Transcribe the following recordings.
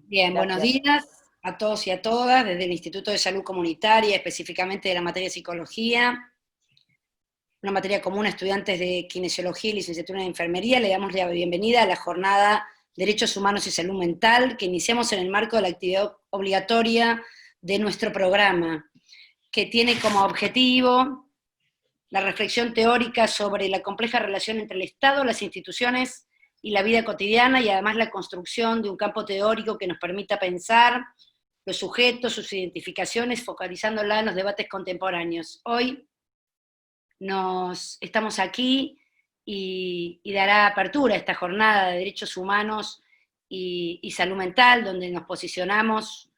Bien, buenos Gracias. días a todos y a todas, desde el Instituto de Salud Comunitaria, específicamente de la materia de psicología, una materia común a estudiantes de kinesiología y licenciatura en enfermería. Le damos la bienvenida a la jornada Derechos Humanos y Salud Mental, que iniciamos en el marco de la actividad obligatoria de nuestro programa, que tiene como objetivo la reflexión teórica sobre la compleja relación entre el Estado, las instituciones y la vida cotidiana, y además la construcción de un campo teórico que nos permita pensar los sujetos, sus identificaciones, focalizándola en los debates contemporáneos. Hoy estamos aquí y dará apertura a esta jornada de derechos humanos y salud mental, donde nos posicionamos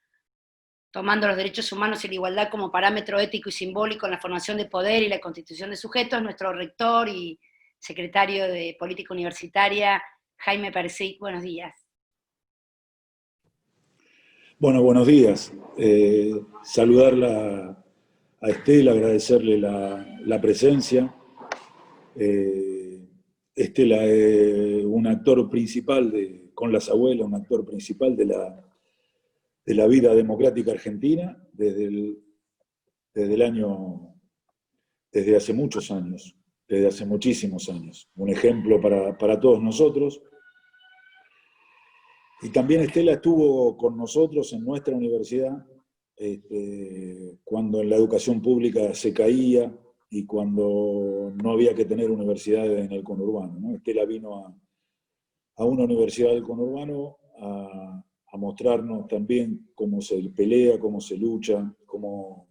tomando los derechos humanos y la igualdad como parámetro ético y simbólico en la formación de poder y la constitución de sujetos. Nuestro rector y secretario de Política Universitaria, Jaime Persic. Buenos días. Bueno, buenos días. Saludarla a Estela, agradecerle la presencia. Estela es un actor principal con las abuelas, un actor principal de la vida democrática argentina desde hace muchos años, desde hace muchísimos años. Un ejemplo para todos nosotros. Y también Estela estuvo con nosotros en nuestra universidad cuando en la educación pública se caía y cuando no había que tener universidades en el conurbano, ¿no? Estela vino a una universidad del conurbano a mostrarnos también cómo se pelea, cómo se lucha, cómo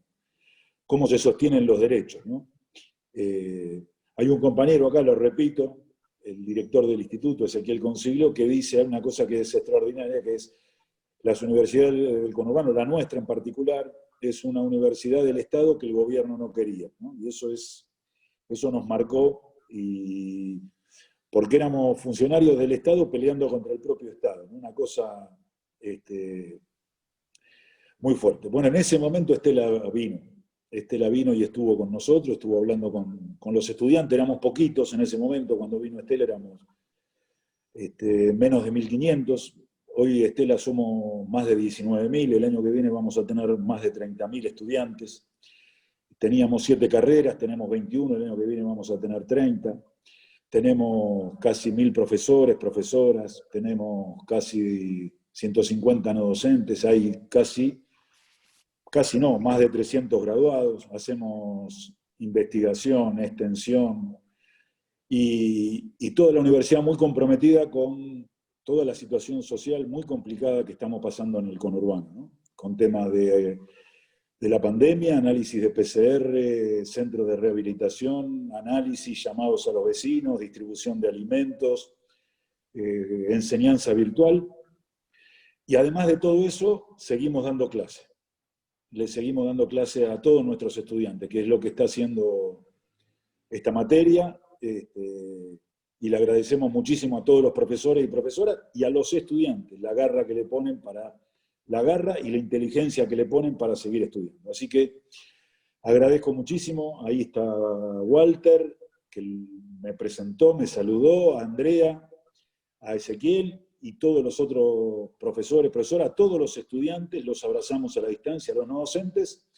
se sostienen los derechos, ¿no? Hay un compañero acá, lo repito, el director del instituto, Ezequiel Consiglio, que dice una cosa que es extraordinaria, que es las universidades del conurbano, la nuestra en particular, es una universidad del Estado que el gobierno no quería, ¿no? Y eso nos marcó, y porque éramos funcionarios del Estado peleando contra el propio Estado, ¿no? Una cosa muy fuerte. Bueno, en ese momento Estela vino y estuvo con nosotros, estuvo hablando con los estudiantes. Éramos poquitos en ese momento, cuando vino Estela éramos menos de 1.500. Hoy, Estela, somos más de 19.000, el año que viene vamos a tener más de 30.000 estudiantes. Teníamos 7 carreras, tenemos 21, el año que viene vamos a tener 30. Tenemos casi 1.000 profesores, profesoras, tenemos casi 150 no docentes, hay casi no, más de 300 graduados, hacemos investigación, extensión, y toda la universidad muy comprometida con toda la situación social muy complicada que estamos pasando en el conurbano, ¿no? Con temas de la pandemia, análisis de PCR, centros de rehabilitación, análisis, llamados a los vecinos, distribución de alimentos, enseñanza virtual, y además de todo eso, seguimos dando clases. Le seguimos dando clase a todos nuestros estudiantes, que es lo que está haciendo esta materia, y le agradecemos muchísimo a todos los profesores y profesoras y a los estudiantes, la garra y la inteligencia que le ponen para seguir estudiando. Así que agradezco muchísimo. Ahí está Walter, que me presentó, me saludó, a Andrea, a Ezequiel, y todos los otros profesores, profesoras, a todos los estudiantes, los abrazamos a la distancia, a los no docentes,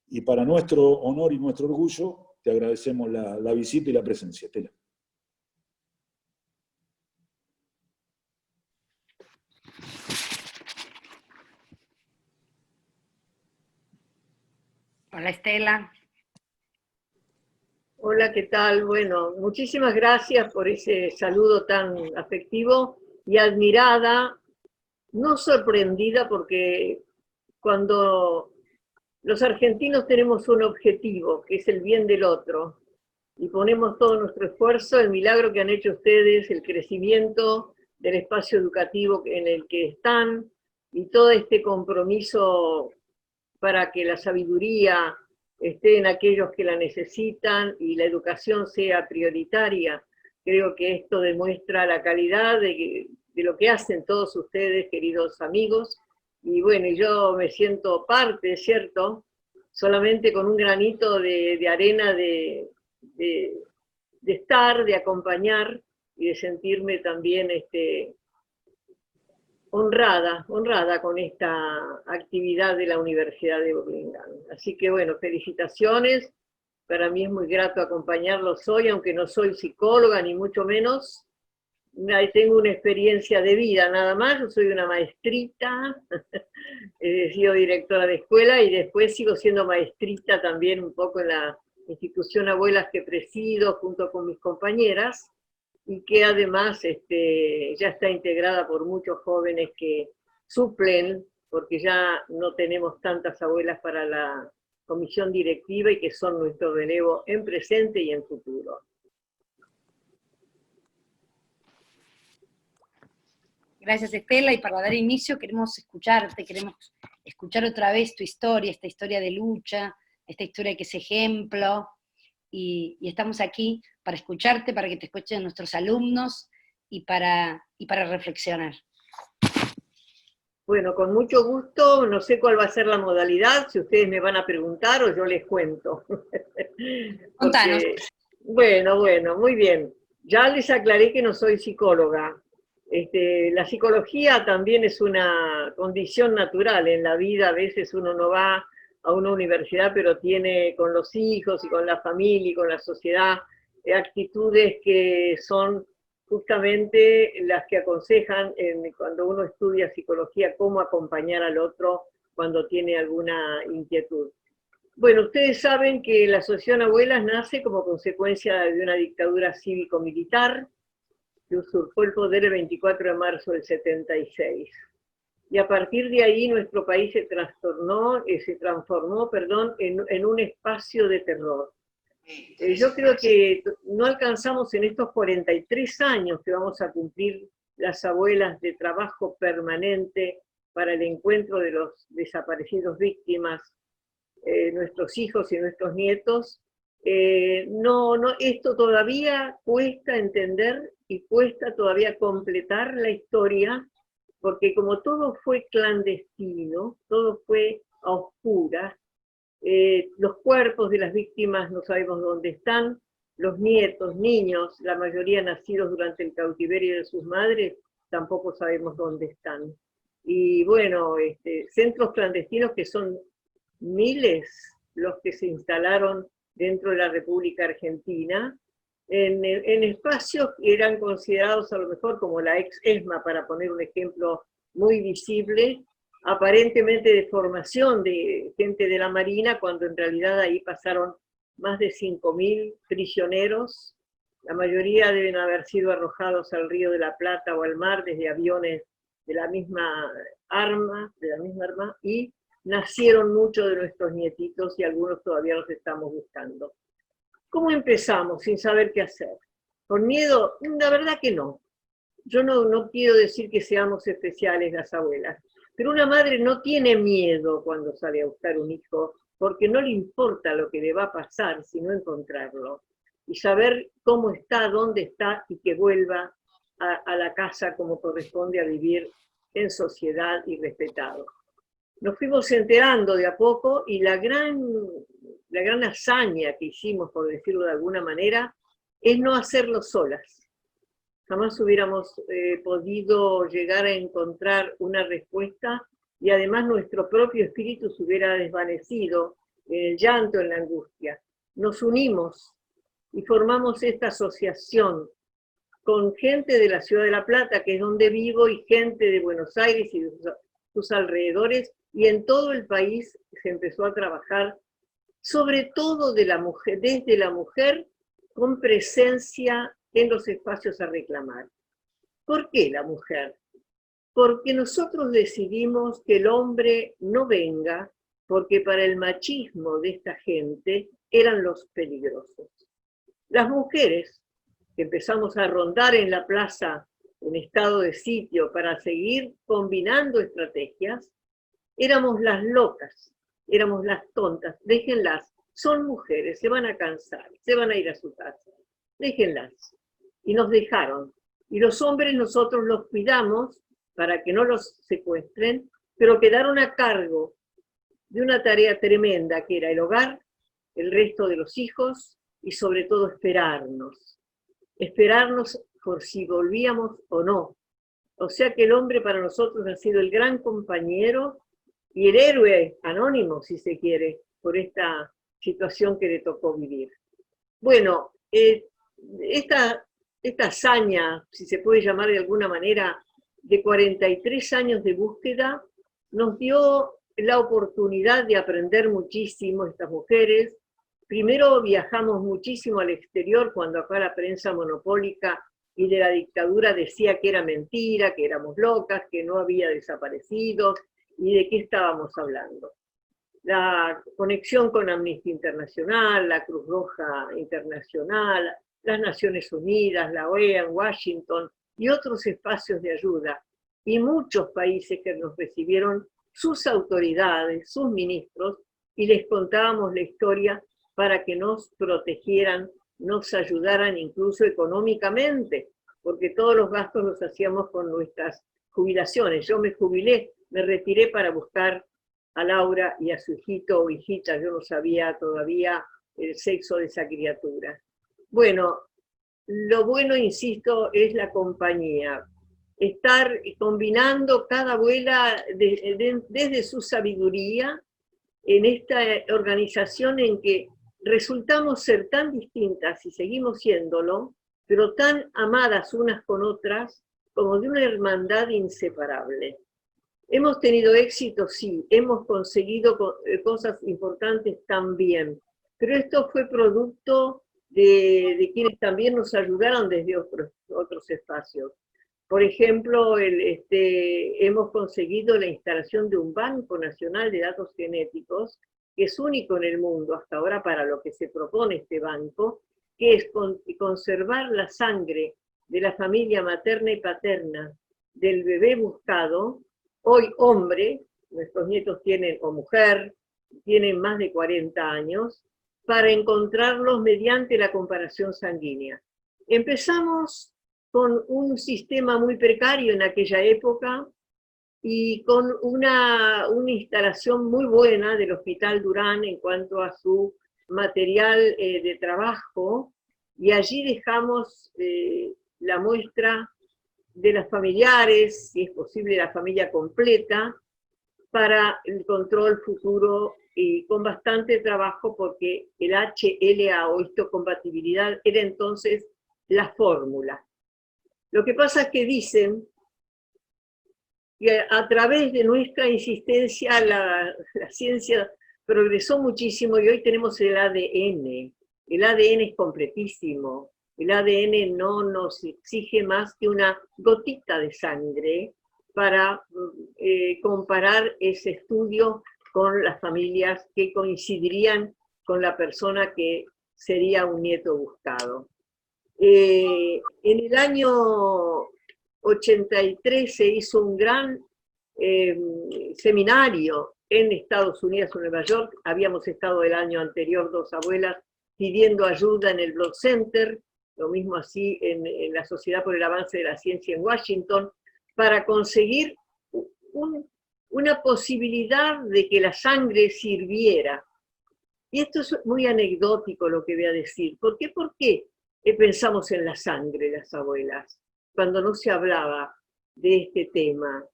y para nuestro honor y nuestro orgullo, te agradecemos la visita y la presencia, Estela. Hola, Estela. Hola, ¿qué tal? Bueno, muchísimas gracias por ese saludo tan afectivo y admirada, no sorprendida, porque cuando los argentinos tenemos un objetivo, que es el bien del otro, y ponemos todo nuestro esfuerzo, el milagro que han hecho ustedes, el crecimiento del espacio educativo en el que están, y todo este compromiso para que la sabiduría esté en aquellos que la necesitan y la educación sea prioritaria. Creo que esto demuestra la calidad de lo que hacen todos ustedes, queridos amigos, y bueno, yo me siento parte, ¿cierto? Solamente con un granito de arena de estar, de acompañar y de sentirme también honrada con esta actividad de la Universidad de Burlingame. Así que bueno, felicitaciones. Para mí es muy grato acompañarlos hoy, aunque no soy psicóloga, ni mucho menos. Tengo una experiencia de vida nada más, yo soy una maestrita, he sido directora de escuela y después sigo siendo maestrita también un poco en la institución Abuelas que presido junto con mis compañeras, y que además ya está integrada por muchos jóvenes que suplen, porque ya no tenemos tantas abuelas para la comisión directiva y que son nuestro relevo en presente y en futuro. Gracias, Estela, y para dar inicio queremos escucharte, queremos escuchar otra vez tu historia, esta historia de lucha, esta historia que es ejemplo, y estamos aquí para escucharte, para que te escuchen nuestros alumnos y para reflexionar. Bueno, con mucho gusto, no sé cuál va a ser la modalidad, si ustedes me van a preguntar o yo les cuento. Contanos. Bueno, muy bien. Ya les aclaré que no soy psicóloga. La psicología también es una condición natural en la vida, a veces uno no va a una universidad, pero tiene con los hijos y con la familia y con la sociedad actitudes que son justamente las que aconsejan cuando uno estudia psicología, cómo acompañar al otro cuando tiene alguna inquietud. Bueno, ustedes saben que la Asociación Abuelas nace como consecuencia de una dictadura cívico-militar que usurpó el poder el 24 de marzo del 76. Y a partir de ahí nuestro país se transformó en un espacio de terror. Yo creo que no alcanzamos en estos 43 años que vamos a cumplir las abuelas de trabajo permanente para el encuentro de los desaparecidos víctimas, nuestros hijos y nuestros nietos. Esto todavía cuesta entender y cuesta todavía completar la historia, porque como todo fue clandestino, todo fue a oscuras, los cuerpos de las víctimas no sabemos dónde están, los nietos, niños, la mayoría nacidos durante el cautiverio de sus madres, tampoco sabemos dónde están. Y bueno, centros clandestinos que son miles los que se instalaron dentro de la República Argentina, en espacios que eran considerados a lo mejor como la ex-ESMA, para poner un ejemplo muy visible, aparentemente de formación de gente de la Marina, cuando en realidad ahí pasaron más de 5.000 prisioneros, la mayoría deben haber sido arrojados al Río de la Plata o al mar desde aviones de la misma arma, y nacieron muchos de nuestros nietitos y algunos todavía los estamos buscando. ¿Cómo empezamos sin saber qué hacer? ¿Con miedo? La verdad que no. Yo no quiero decir que seamos especiales las abuelas, pero una madre no tiene miedo cuando sale a buscar un hijo, porque no le importa lo que le va a pasar, sino encontrarlo. Y saber cómo está, dónde está, y que vuelva a la casa como corresponde a vivir en sociedad y respetado. Nos fuimos enterando de a poco, y la gran hazaña que hicimos, por decirlo de alguna manera, es no hacerlo solas. Jamás hubiéramos podido llegar a encontrar una respuesta, y además nuestro propio espíritu se hubiera desvanecido en el llanto, en la angustia. Nos unimos y formamos esta asociación con gente de la Ciudad de La Plata, que es donde vivo, y gente de Buenos Aires y de sus alrededores, y en todo el país se empezó a trabajar, sobre todo desde la mujer, con presencia en los espacios a reclamar. ¿Por qué la mujer? Porque nosotros decidimos que el hombre no venga, porque para el machismo de esta gente eran los peligrosos. Las mujeres, que empezamos a rondar en la plaza en estado de sitio para seguir combinando estrategias, éramos las locas, éramos las tontas. Déjenlas, son mujeres, se van a cansar, se van a ir a su casa, déjenlas. Y nos dejaron. Y los hombres nosotros los cuidamos para que no los secuestren, pero quedaron a cargo de una tarea tremenda, que era el hogar, el resto de los hijos, y sobre todo esperarnos por si volvíamos o no. O sea que el hombre para nosotros ha sido el gran compañero y el héroe anónimo, si se quiere, por esta situación que le tocó vivir. Bueno, esta hazaña, si se puede llamar de alguna manera, de 43 años de búsqueda, nos dio la oportunidad de aprender muchísimo estas mujeres. Primero viajamos muchísimo al exterior, cuando acá la prensa monopólica y de la dictadura decía que era mentira, que éramos locas, que no había desaparecido, y de qué estábamos hablando. La conexión con Amnistía Internacional, la Cruz Roja Internacional, las Naciones Unidas, la OEA en Washington y otros espacios de ayuda, y muchos países que nos recibieron sus autoridades, sus ministros, y les contábamos la historia para que nos protegieran, nos ayudaran incluso económicamente, porque todos los gastos los hacíamos con nuestras jubilaciones. Yo me jubilé, me retiré para buscar a Laura y a su hijito o hijita, yo no sabía todavía el sexo de esa criatura. Bueno, lo bueno, insisto, es la compañía. Estar combinando cada abuela desde su sabiduría en esta organización en que resultamos ser tan distintas y seguimos siéndolo, pero tan amadas unas con otras, como de una hermandad inseparable. Hemos tenido éxito, sí, hemos conseguido cosas importantes también, pero esto fue producto de quienes también nos ayudaron desde otros espacios. Por ejemplo, hemos conseguido la instalación de un Banco Nacional de Datos Genéticos, que es único en el mundo hasta ahora para lo que se propone este banco, que es conservar la sangre de la familia materna y paterna del bebé buscado, hoy hombre, nuestros nietos tienen, o mujer, tienen más de 40 años, para encontrarlos mediante la comparación sanguínea. Empezamos con un sistema muy precario en aquella época y con una instalación muy buena del Hospital Durán en cuanto a su material de trabajo, y allí dejamos la muestra de las familiares, si es posible la familia completa, para el control futuro y con bastante trabajo porque el HLA o histocompatibilidad era entonces la fórmula. Lo que pasa es que dicen que a través de nuestra insistencia la ciencia progresó muchísimo y hoy tenemos el ADN. El ADN es completísimo. El ADN no nos exige más que una gotita de sangre para comparar ese estudio con las familias que coincidirían con la persona que sería un nieto buscado. En el año 83 se hizo un gran seminario en Estados Unidos, en Nueva York. Habíamos estado el año anterior, dos abuelas, pidiendo ayuda en el Blood Center, lo mismo así en la Sociedad por el Avance de la Ciencia en Washington, para conseguir una posibilidad de que la sangre sirviera. Y esto es muy anecdótico lo que voy a decir. ¿Por qué? ¿Por qué pensamos en la sangre, las abuelas, cuando no se hablaba de este tema?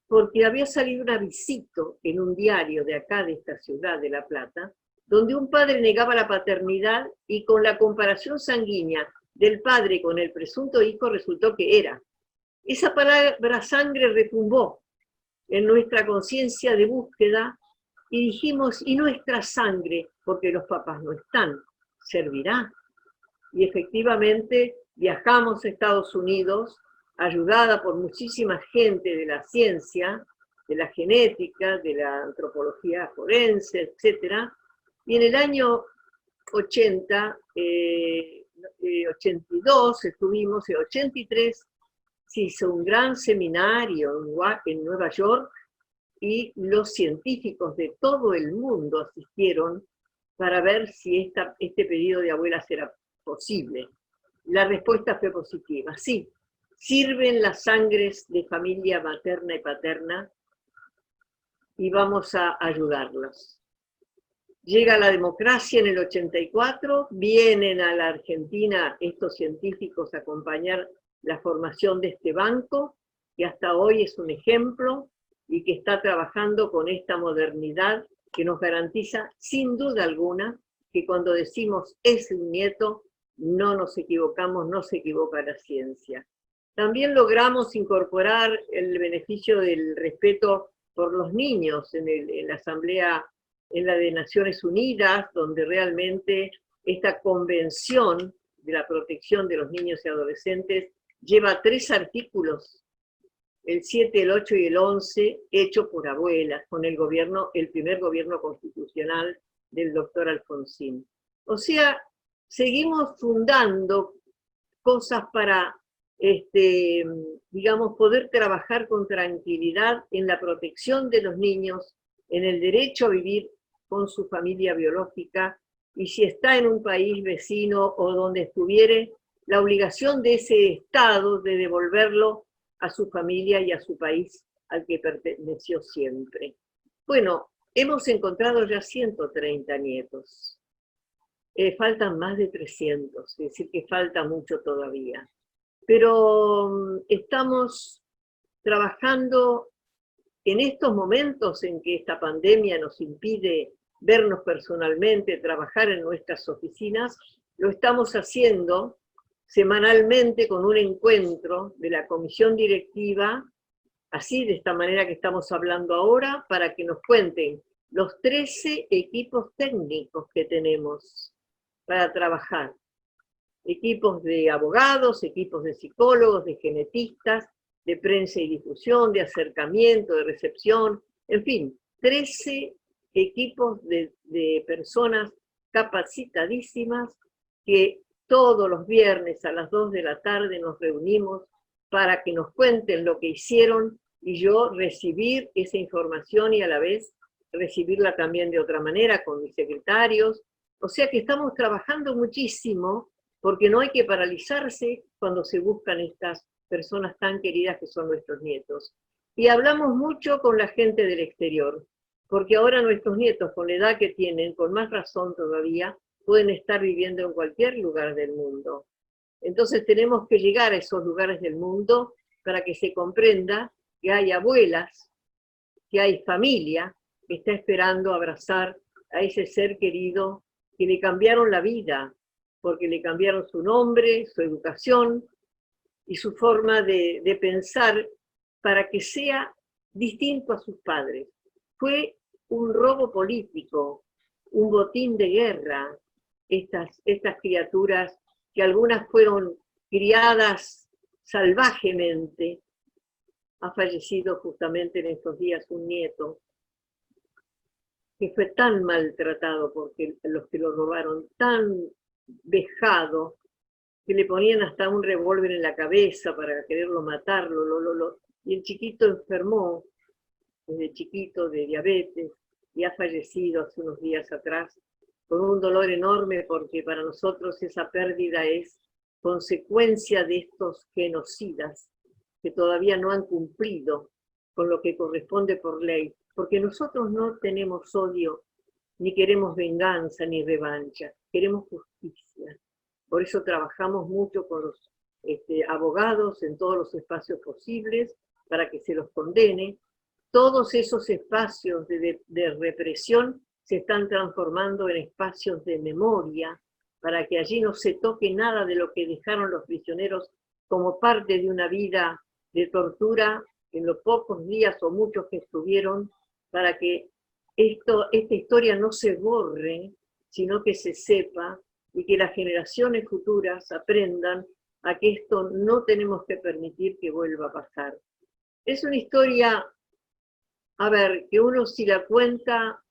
Porque había salido un avisito en un diario de acá, de esta ciudad de La Plata, donde un padre negaba la paternidad y con la comparación sanguínea del padre con el presunto hijo resultó que era. Esa palabra sangre retumbó en nuestra conciencia de búsqueda y dijimos, ¿y nuestra sangre? Porque los papás no están, ¿servirá? Y efectivamente viajamos a Estados Unidos, ayudada por muchísima gente de la ciencia, de la genética, de la antropología forense, etc. Y en el año 82 estuvimos, en 83 se hizo un gran seminario en Nueva York y los científicos de todo el mundo asistieron para ver si este pedido de abuelas era posible. La respuesta fue positiva, sí, sirven las sangres de familia materna y paterna y vamos a ayudarlos. Llega la democracia en el 84, vienen a la Argentina estos científicos a acompañar la formación de este banco que hasta hoy es un ejemplo y que está trabajando con esta modernidad que nos garantiza, sin duda alguna, que cuando decimos es un nieto, no nos equivocamos, no se equivoca la ciencia. También logramos incorporar el beneficio del respeto por los niños en la Asamblea, en la de Naciones Unidas, donde realmente esta convención de la protección de los niños y adolescentes lleva 3 artículos, el 7, el 8 y el 11, hecho por abuelas, con el primer gobierno constitucional del doctor Alfonsín. O sea, seguimos fundando cosas para, digamos, poder trabajar con tranquilidad en la protección de los niños, en el derecho a vivir con su familia biológica, y si está en un país vecino o donde estuviere, la obligación de ese Estado de devolverlo a su familia y a su país al que perteneció siempre. Bueno, hemos encontrado ya 130 nietos. Faltan más de 300, es decir, que falta mucho todavía. Pero estamos trabajando en estos momentos en que esta pandemia nos impide vernos personalmente, trabajar en nuestras oficinas, lo estamos haciendo semanalmente con un encuentro de la comisión directiva, así de esta manera que estamos hablando ahora, para que nos cuenten los 13 equipos técnicos que tenemos para trabajar. Equipos de abogados, equipos de psicólogos, de genetistas, de prensa y difusión, de acercamiento, de recepción, en fin, 13 equipos de personas capacitadísimas que todos los viernes a las 2 de la tarde nos reunimos para que nos cuenten lo que hicieron y yo recibir esa información y a la vez recibirla también de otra manera con mis secretarios. O sea que estamos trabajando muchísimo porque no hay que paralizarse cuando se buscan estas personas tan queridas que son nuestros nietos. Y hablamos mucho con la gente del exterior, porque ahora nuestros nietos, con la edad que tienen, con más razón todavía, pueden estar viviendo en cualquier lugar del mundo. Entonces tenemos que llegar a esos lugares del mundo para que se comprenda que hay abuelas, que hay familia que está esperando abrazar a ese ser querido que le cambiaron la vida, porque le cambiaron su nombre, su educación y su forma de pensar para que sea distinto a sus padres. Fue un robo político, un botín de guerra, estas criaturas que algunas fueron criadas salvajemente. Ha fallecido justamente en estos días un nieto que fue tan maltratado porque los que lo robaron, tan vejado, que le ponían hasta un revólver en la cabeza para quererlo matarlo, y el chiquito enfermó desde chiquito de diabetes y ha fallecido hace unos días atrás con un dolor enorme porque para nosotros esa pérdida es consecuencia de estos genocidas que todavía no han cumplido con lo que corresponde por ley, porque nosotros no tenemos odio, ni queremos venganza, ni revancha, queremos justicia. Por eso trabajamos mucho con los abogados en todos los espacios posibles para que se los condene. Todos esos espacios de represión se están transformando en espacios de memoria, para que allí no se toque nada de lo que dejaron los prisioneros como parte de una vida de tortura en los pocos días o muchos que estuvieron, para que esta historia no se borre, sino que se sepa y que las generaciones futuras aprendan a que esto no tenemos que permitir que vuelva a pasar. Es una historia, a ver, que uno si la cuenta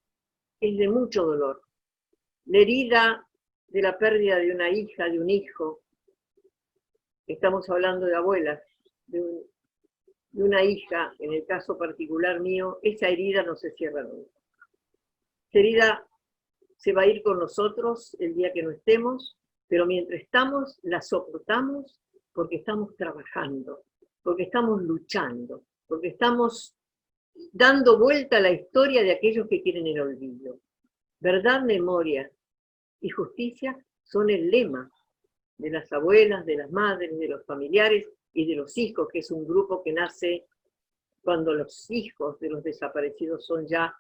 es de mucho dolor. La herida de la pérdida de una hija, de un hijo, estamos hablando de abuelas, de una hija, en el caso particular mío, esa herida no se cierra nunca. Esa herida se va a ir con nosotros el día que no estemos, pero mientras estamos, la soportamos porque estamos trabajando, porque estamos luchando, porque estamos dando vuelta a la historia de aquellos que quieren el olvido. Verdad, memoria y justicia son el lema de las abuelas, de las madres, de los familiares y de los hijos, que es un grupo que nace cuando los hijos de los desaparecidos son ya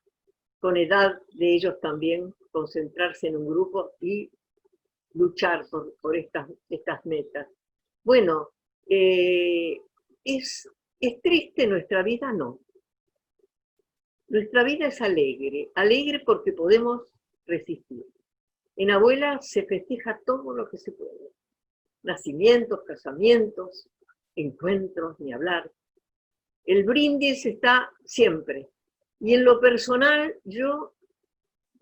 con edad de ellos también concentrarse en un grupo y luchar por estas metas. Bueno, ¿es triste nuestra vida? No. Nuestra vida es alegre, alegre porque podemos resistir. En Abuela se festeja todo lo que se puede. Nacimientos, casamientos, encuentros, ni hablar. El brindis está siempre. Y en lo personal, yo,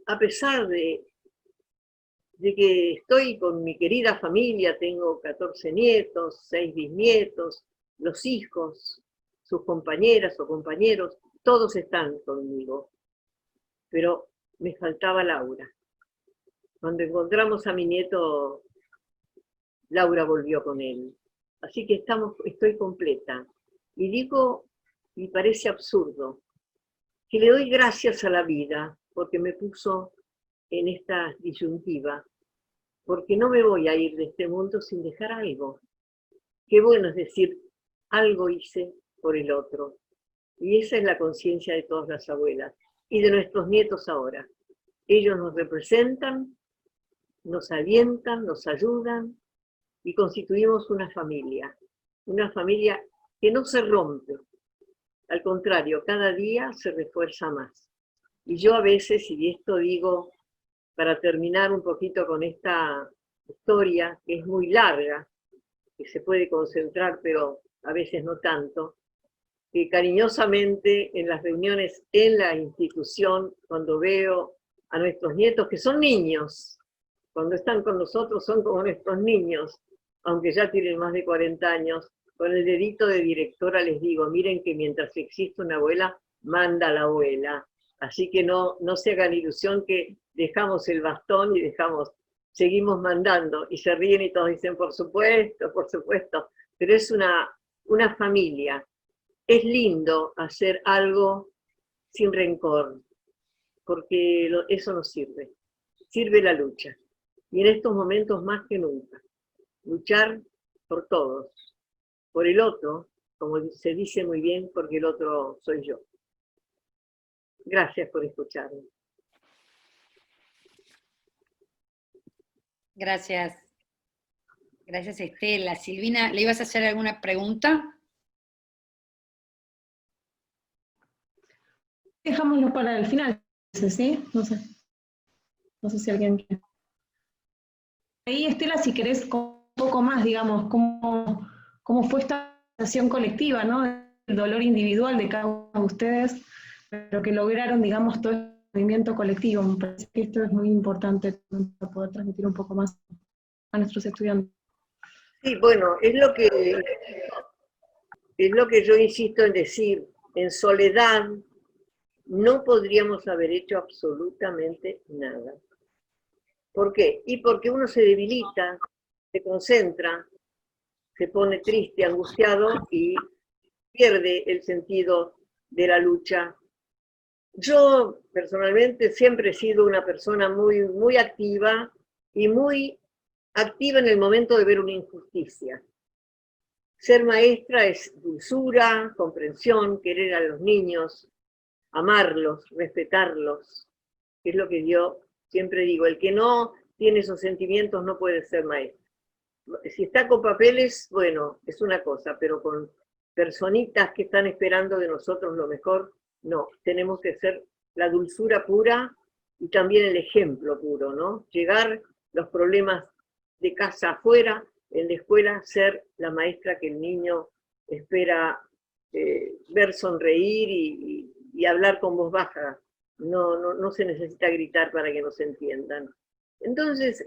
a pesar de que estoy con mi querida familia, tengo 14 nietos, 6 bisnietos, los hijos, sus compañeras o compañeros, todos están conmigo. Pero me faltaba Laura. Cuando encontramos a mi nieto, Laura volvió con él. Así que estoy completa. Y digo, y parece absurdo, que le doy gracias a la vida porque me puso en esta disyuntiva, porque no me voy a ir de este mundo sin dejar algo. Qué bueno es decir, algo hice por el otro. Y esa es la conciencia de todas las abuelas y de nuestros nietos ahora. Ellos nos representan, nos alientan, nos ayudan y constituimos una familia que no se rompe. Al contrario, cada día se refuerza más. Y yo a veces, y esto digo para terminar un poquito con esta historia, que es muy larga, que se puede concentrar, pero a veces no tanto, que cariñosamente en las reuniones en la institución, cuando veo a nuestros nietos, que son niños, cuando están con nosotros son como nuestros niños, aunque ya tienen más de 40 años, con el dedito de directora les digo, miren que mientras existe una abuela, manda la abuela. Así que no se hagan ilusión que dejamos el bastón y seguimos mandando. Y se ríen y todos dicen, por supuesto, pero es una familia. Es lindo hacer algo sin rencor, porque eso nos sirve. Sirve la lucha. Y en estos momentos más que nunca, luchar por todos, por el otro, como se dice muy bien, porque el otro soy yo. Gracias por escucharme. Gracias. Gracias, Estela. Silvina, ¿le ibas a hacer alguna pregunta? Dejámoslo para el final, ¿sí? No sé si alguien quiere. Ahí, Estela, si querés un poco más, digamos, cómo fue esta acción colectiva, ¿no? El dolor individual de cada uno de ustedes, pero que lograron, digamos, todo el movimiento colectivo. Me parece que esto es muy importante para poder transmitir un poco más a nuestros estudiantes. Sí, bueno, es lo que yo insisto en decir. En soledad no podríamos haber hecho absolutamente nada. ¿Por qué? Y porque uno se debilita, se concentra, se pone triste, angustiado y pierde el sentido de la lucha. Yo personalmente siempre he sido una persona muy, muy activa y muy activa en el momento de ver una injusticia. Ser maestra es dulzura, comprensión, querer a los niños, amarlos, respetarlos, que es lo que yo siempre digo. El que no tiene esos sentimientos no puede ser maestro. Si está con papeles, bueno, es una cosa, pero con personitas que están esperando de nosotros lo mejor, no. Tenemos que ser la dulzura pura y también el ejemplo puro, ¿no? Llegar los problemas de casa afuera, en la escuela ser la maestra que el niño espera ver sonreír y hablar con voz baja. No se necesita gritar para que nos entiendan. Entonces,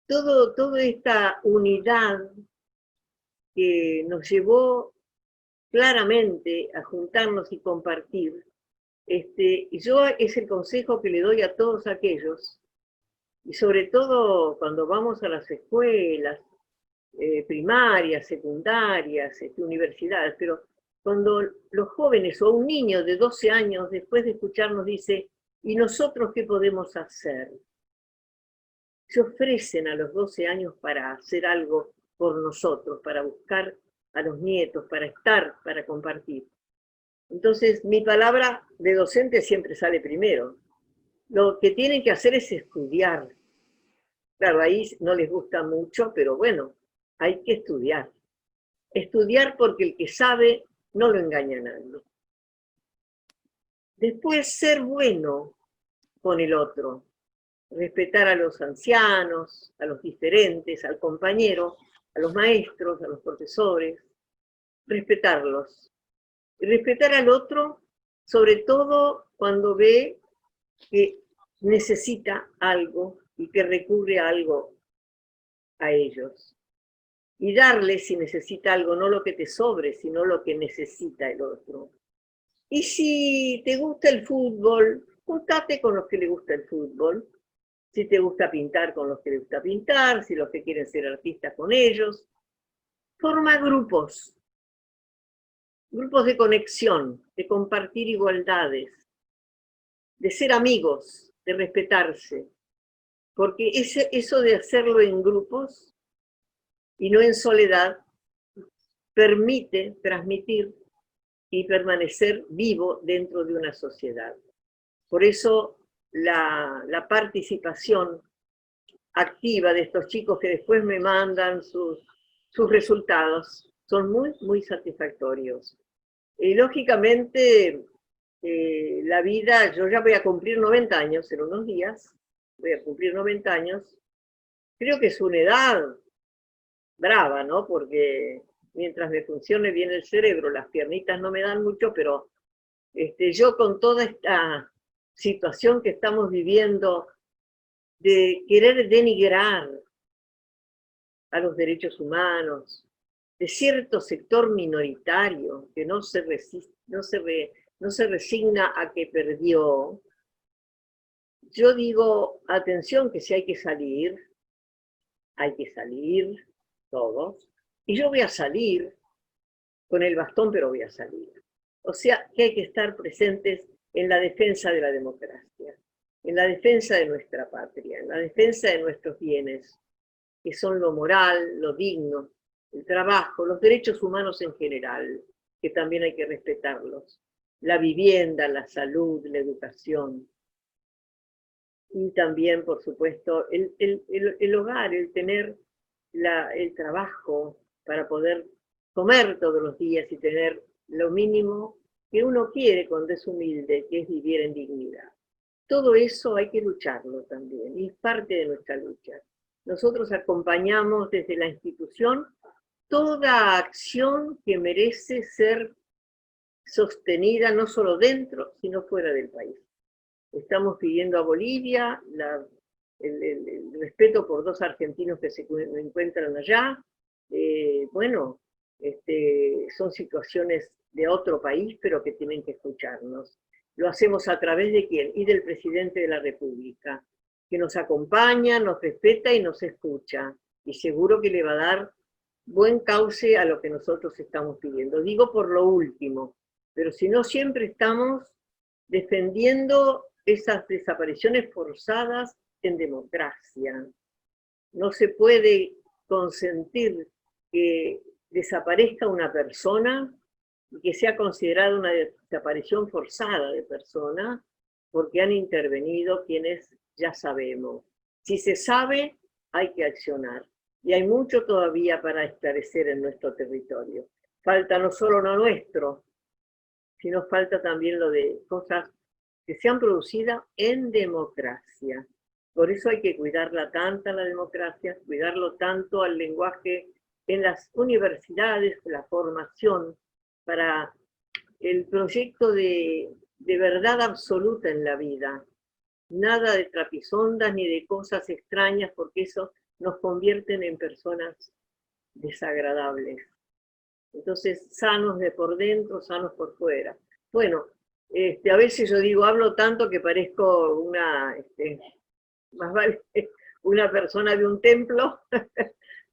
toda esta unidad que nos llevó claramente a juntarnos y compartir, yo es el consejo que le doy a todos aquellos, y sobre todo cuando vamos a las escuelas, primarias, secundarias, universidades, pero cuando los jóvenes o un niño de 12 años, después de escucharnos, dice, ¿y nosotros qué podemos hacer? Se ofrecen a los 12 años para hacer algo por nosotros, para buscar a los nietos, para estar, para compartir. Entonces, mi palabra de docente siempre sale primero. Lo que tienen que hacer es estudiar. Claro, ahí no les gusta mucho, pero bueno, hay que estudiar. Estudiar porque el que sabe no lo engaña a nadie. Después, ser bueno con el otro. Respetar a los ancianos, a los diferentes, al compañero, a los maestros, a los profesores. Respetarlos. Y respetar al otro, sobre todo cuando ve que necesita algo y que recurre a algo a ellos. Y darle, si necesita algo, no lo que te sobre, sino lo que necesita el otro. Y si te gusta el fútbol, juntate con los que le gusta el fútbol. Si te gusta pintar, con los que les gusta pintar. Si los que quieren ser artistas, con ellos. Forma grupos. Grupos de conexión, de compartir igualdades, de ser amigos, de respetarse. Porque eso de hacerlo en grupos y no en soledad permite transmitir y permanecer vivo dentro de una sociedad. Por eso la participación activa de estos chicos que después me mandan sus resultados son muy, muy satisfactorios. Lógicamente, la vida, yo ya voy a cumplir 90 años en unos días, voy a cumplir 90 años, creo que es una edad brava, ¿no? Porque mientras me funcione bien el cerebro, las piernitas no me dan mucho, pero yo con toda esta situación que estamos viviendo de querer denigrar a los derechos humanos, de cierto sector minoritario que no se resigna a que perdió, yo digo, atención, que si hay que salir todos, y yo voy a salir con el bastón, pero voy a salir. O sea, que hay que estar presentes en la defensa de la democracia, en la defensa de nuestra patria, en la defensa de nuestros bienes, que son lo moral, lo digno, el trabajo, los derechos humanos en general, que también hay que respetarlos, la vivienda, la salud, la educación, y también, por supuesto, el hogar, el tener el trabajo para poder comer todos los días y tener lo mínimo que uno quiere cuando es humilde, que es vivir en dignidad. Todo eso hay que lucharlo también, y es parte de nuestra lucha. Nosotros acompañamos desde la institución toda acción que merece ser sostenida no solo dentro, sino fuera del país. Estamos pidiendo a Bolivia el respeto por 2 argentinos que se encuentran allá. Bueno, son situaciones de otro país, pero que tienen que escucharnos. Lo hacemos a través de quién, y del presidente de la República, que nos acompaña, nos respeta y nos escucha, y seguro que le va a dar buen cauce a lo que nosotros estamos pidiendo. Digo por lo último, pero si no, siempre estamos defendiendo esas desapariciones forzadas en democracia. No se puede consentir que desaparezca una persona y que sea considerada una desaparición forzada de persona, porque han intervenido quienes ya sabemos. Si se sabe, hay que accionar. Y hay mucho todavía para esclarecer en nuestro territorio. Falta no solo lo nuestro, sino falta también lo de cosas que se han producido en democracia. Por eso hay que cuidarla tanto la democracia, cuidarlo tanto al lenguaje en las universidades, la formación, para el proyecto de verdad absoluta en la vida. Nada de trapisondas ni de cosas extrañas, porque eso nos convierten en personas desagradables. Entonces, sanos de por dentro, sanos por fuera. Bueno, a veces yo digo, hablo tanto que parezco más vale una persona de un templo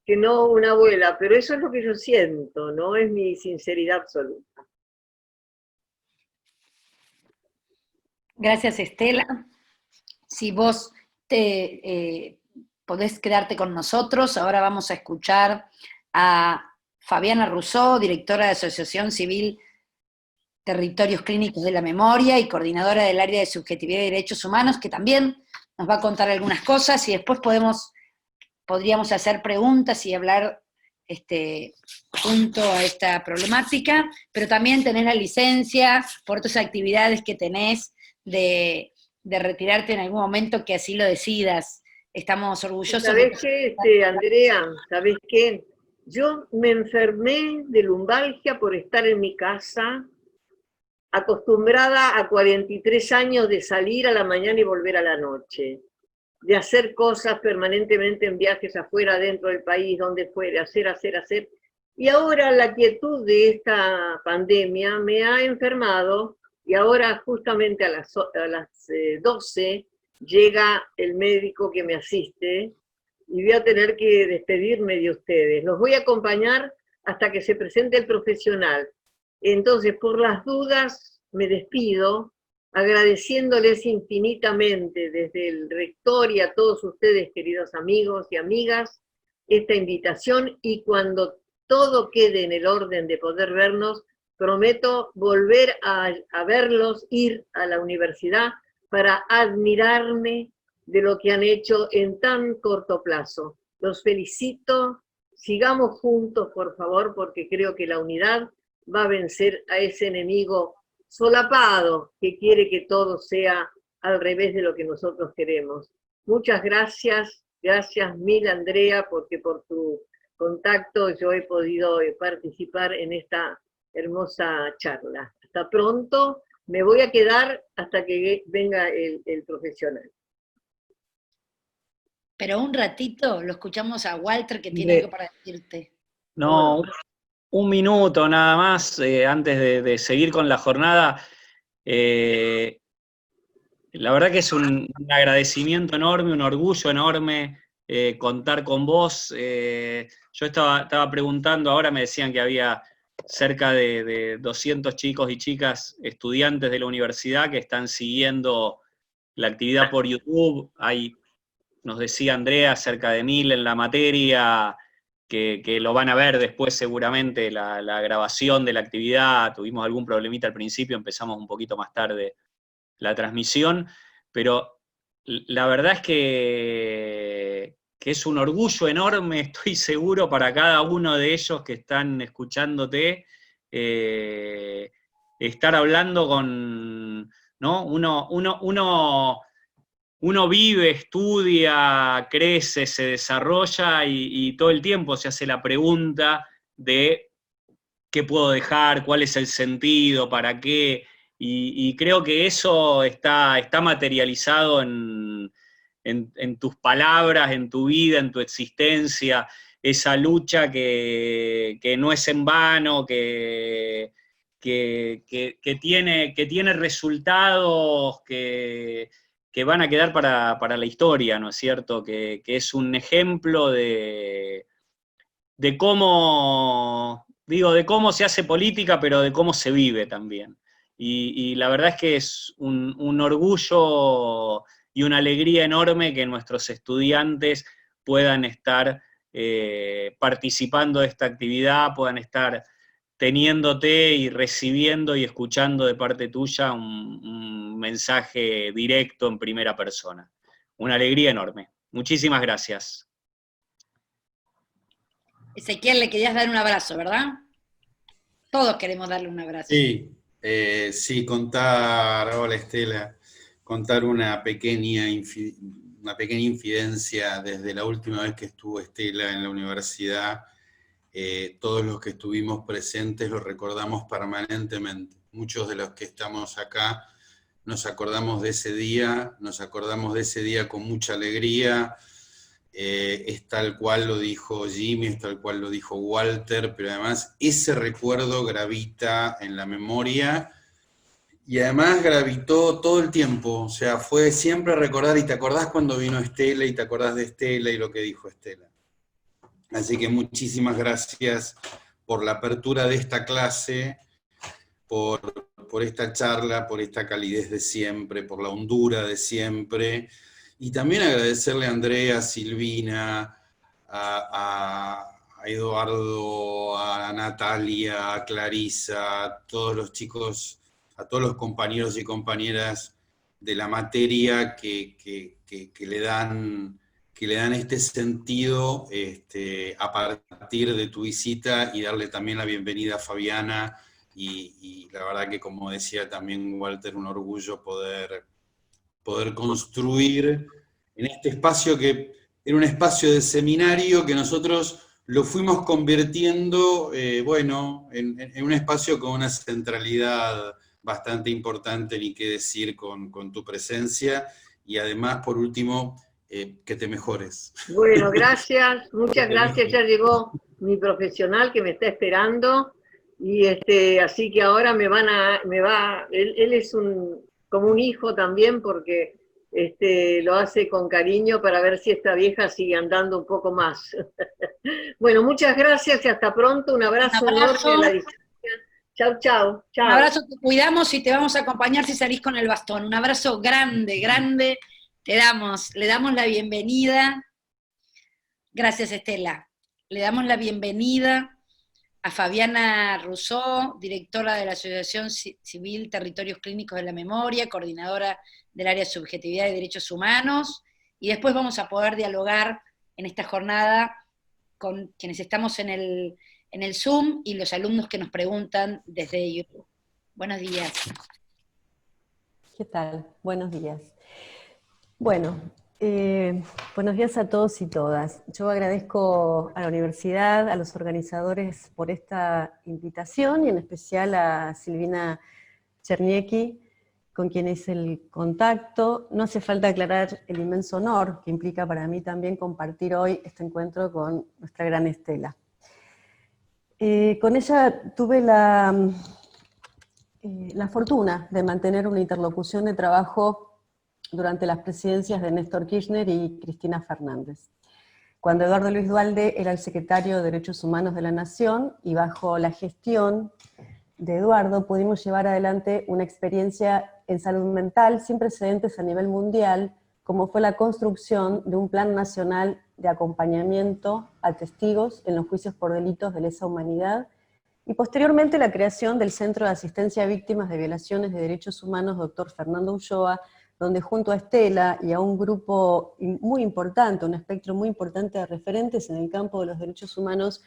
que no una abuela, pero eso es lo que yo siento, ¿no? Es mi sinceridad absoluta. Gracias, Estela. Si vos podés quedarte con nosotros. Ahora vamos a escuchar a Fabiana Rousseau, directora de Asociación Civil Territorios Clínicos de la Memoria y coordinadora del área de Subjetividad y Derechos Humanos, que también nos va a contar algunas cosas, y después podríamos hacer preguntas y hablar junto a esta problemática, pero también tenés la licencia por tus actividades que tenés de retirarte en algún momento que así lo decidas. Estamos orgullosos. ¿Sabés qué, Andrea? ¿Sabés qué? Yo me enfermé de lumbalgia por estar en mi casa, acostumbrada a 43 años de salir a la mañana y volver a la noche, de hacer cosas permanentemente en viajes afuera, dentro del país, donde fuere, hacer. Y ahora la quietud de esta pandemia me ha enfermado, y ahora justamente a las 12 llega el médico que me asiste, y voy a tener que despedirme de ustedes. Los voy a acompañar hasta que se presente el profesional. Entonces, por las dudas, me despido, agradeciéndoles infinitamente desde el rector y a todos ustedes, queridos amigos y amigas, esta invitación, y cuando todo quede en el orden de poder vernos, prometo volver a verlos, ir a la universidad para admirarme de lo que han hecho en tan corto plazo. Los felicito, sigamos juntos, por favor, porque creo que la unidad va a vencer a ese enemigo solapado que quiere que todo sea al revés de lo que nosotros queremos. Muchas gracias mil, Andrea, porque por tu contacto yo he podido participar en esta hermosa charla. Hasta pronto, me voy a quedar hasta que venga el profesional. Pero un ratito lo escuchamos a Walter, que tiene algo para decirte. No, un minuto nada más, antes de seguir con la jornada. La verdad que es un agradecimiento enorme, un orgullo enorme contar con vos. Yo estaba preguntando, ahora me decían que había cerca de 200 chicos y chicas estudiantes de la universidad que están siguiendo la actividad por YouTube. Nos decía Andrea, cerca de 1000 en la materia, que lo van a ver después seguramente, la grabación de la actividad. Tuvimos algún problemita al principio, empezamos un poquito más tarde la transmisión, pero la verdad es que es un orgullo enorme, estoy seguro, para cada uno de ellos que están escuchándote, estar hablando con, ¿no? Uno vive, estudia, crece, se desarrolla y todo el tiempo se hace la pregunta de qué puedo dejar, cuál es el sentido, para qué, y creo que eso está materializado en tus palabras, en tu vida, en tu existencia, esa lucha que no es en vano, que tiene resultados que van a quedar para la historia, ¿no es cierto? Que es un ejemplo de cómo, de cómo se hace política, pero de cómo se vive también. Y la verdad es que es un orgullo y una alegría enorme que nuestros estudiantes puedan estar participando de esta actividad, puedan estar teniéndote y recibiendo y escuchando de parte tuya un mensaje directo en primera persona. Una alegría enorme. Muchísimas gracias. Ezequiel, le querías dar un abrazo, ¿verdad? Todos queremos darle un abrazo. Sí, contar, hola Estela, contar una pequeña infidencia desde la última vez que estuvo Estela en la universidad. Todos los que estuvimos presentes lo recordamos permanentemente. Muchos de los que estamos acá nos acordamos de ese día con mucha alegría. Es tal cual lo dijo Jimmy, es tal cual lo dijo Walter, pero además ese recuerdo gravita en la memoria, y además gravitó todo el tiempo, o sea, fue siempre recordar, y te acordás cuando vino Estela, y te acordás de Estela y lo que dijo Estela. Así que muchísimas gracias por la apertura de esta clase, por esta charla, por esta calidez de siempre, por la hondura de siempre, Y también agradecerle a Andrea, a Silvina, a Eduardo, a Natalia, a Clarisa, a todos los chicos, a todos los compañeros y compañeras de la materia que le dan este sentido a partir de tu visita, y darle también la bienvenida a Fabiana, y la verdad que, como decía también Walter, un orgullo poder construir en este espacio que era un espacio de seminario que nosotros lo fuimos convirtiendo, en un espacio con una centralidad bastante importante, ni qué decir, con tu presencia, y además, por último, que te mejores. Bueno, gracias, muchas gracias. Ya llegó mi profesional que me está esperando, y así que ahora él es como un hijo también, porque lo hace con cariño para ver si esta vieja sigue andando un poco más. Bueno, muchas gracias y hasta pronto. Un abrazo enorme a la distancia. Chau, chau, chau. Un abrazo, te cuidamos y te vamos a acompañar si salís con el bastón. Un abrazo grande, grande. Le damos la bienvenida. Gracias, Estela. Le damos la bienvenida a Fabiana Rousseau, directora de la Asociación Civil Territorios Clínicos de la Memoria, coordinadora del área de Subjetividad y Derechos Humanos, y después vamos a poder dialogar en esta jornada con quienes estamos en el Zoom y los alumnos que nos preguntan desde YouTube. Buenos días. ¿Qué tal? Buenos días. Bueno, buenos días a todos y todas. Yo agradezco a la universidad, a los organizadores por esta invitación, y en especial a Silvina Cherniecki, con quien hice el contacto. No hace falta aclarar el inmenso honor que implica para mí también compartir hoy este encuentro con nuestra gran Estela. Con ella tuve la fortuna de mantener una interlocución de trabajo durante las presidencias de Néstor Kirchner y Cristina Fernández, cuando Eduardo Luis Duhalde era el secretario de Derechos Humanos de la Nación, y bajo la gestión de Eduardo pudimos llevar adelante una experiencia en salud mental sin precedentes a nivel mundial, como fue la construcción de un plan nacional de acompañamiento a testigos en los juicios por delitos de lesa humanidad, y posteriormente la creación del Centro de Asistencia a Víctimas de Violaciones de Derechos Humanos Dr. Fernando Ulloa, donde junto a Estela y a un grupo muy importante, un espectro muy importante de referentes en el campo de los derechos humanos,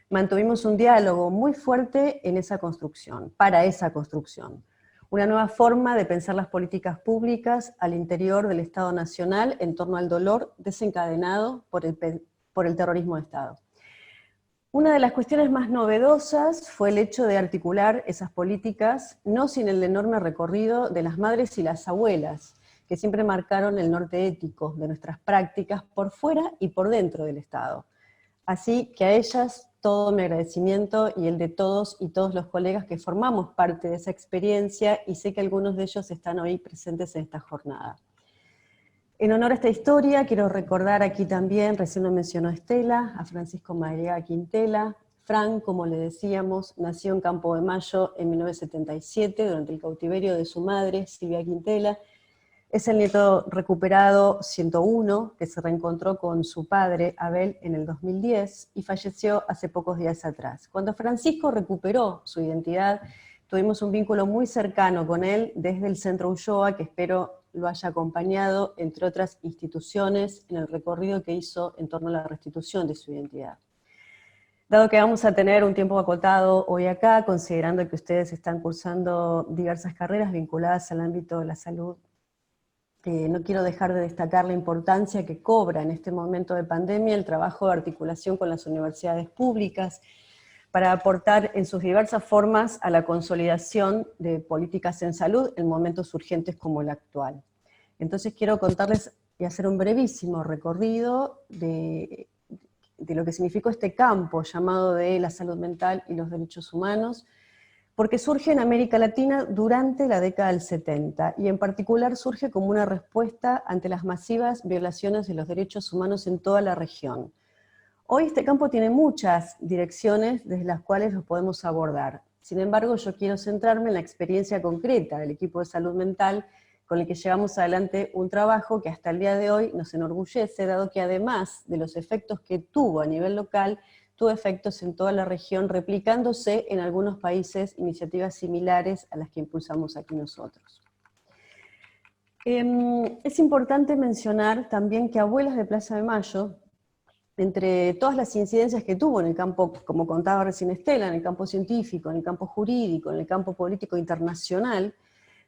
mantuvimos un diálogo muy fuerte en esa construcción, para esa construcción. Una nueva forma de pensar las políticas públicas al interior del Estado Nacional en torno al dolor desencadenado por el terrorismo de Estado. Una de las cuestiones más novedosas fue el hecho de articular esas políticas, no sin el enorme recorrido de las madres y las abuelas, que siempre marcaron el norte ético de nuestras prácticas por fuera y por dentro del Estado. Así que a ellas todo mi agradecimiento y el de todos y todos los colegas que formamos parte de esa experiencia, y sé que algunos de ellos están hoy presentes en esta jornada. En honor a esta historia, quiero recordar aquí también, recién lo mencionó Estela, a Francisco Madariaga Quintela. Fran, como le decíamos, nació en Campo de Mayo en 1977, durante el cautiverio de su madre, Silvia Quintela. Es el nieto recuperado 101, que se reencontró con su padre, Abel, en el 2010, y falleció hace pocos días atrás. Cuando Francisco recuperó su identidad, tuvimos un vínculo muy cercano con él desde el Centro Ulloa, que espero lo haya acompañado, entre otras instituciones, en el recorrido que hizo en torno a la restitución de su identidad. Dado que vamos a tener un tiempo acotado hoy acá, considerando que ustedes están cursando diversas carreras vinculadas al ámbito de la salud, no quiero dejar de destacar la importancia que cobra en este momento de pandemia el trabajo de articulación con las universidades públicas para aportar en sus diversas formas a la consolidación de políticas en salud en momentos urgentes como el actual. Entonces quiero contarles y hacer un brevísimo recorrido de lo que significó este campo llamado de la salud mental y los derechos humanos, porque surge en América Latina durante la década del 70, y en particular surge como una respuesta ante las masivas violaciones de los derechos humanos en toda la región. Hoy este campo tiene muchas direcciones desde las cuales lo podemos abordar. Sin embargo, yo quiero centrarme en la experiencia concreta del equipo de salud mental con el que llevamos adelante un trabajo que hasta el día de hoy nos enorgullece, dado que además de los efectos que tuvo a nivel local, tuvo efectos en toda la región, replicándose en algunos países iniciativas similares a las que impulsamos aquí nosotros. Es importante mencionar también que Abuelas de Plaza de Mayo, entre todas las incidencias que tuvo en el campo, como contaba recién Estela, en el campo científico, en el campo jurídico, en el campo político internacional,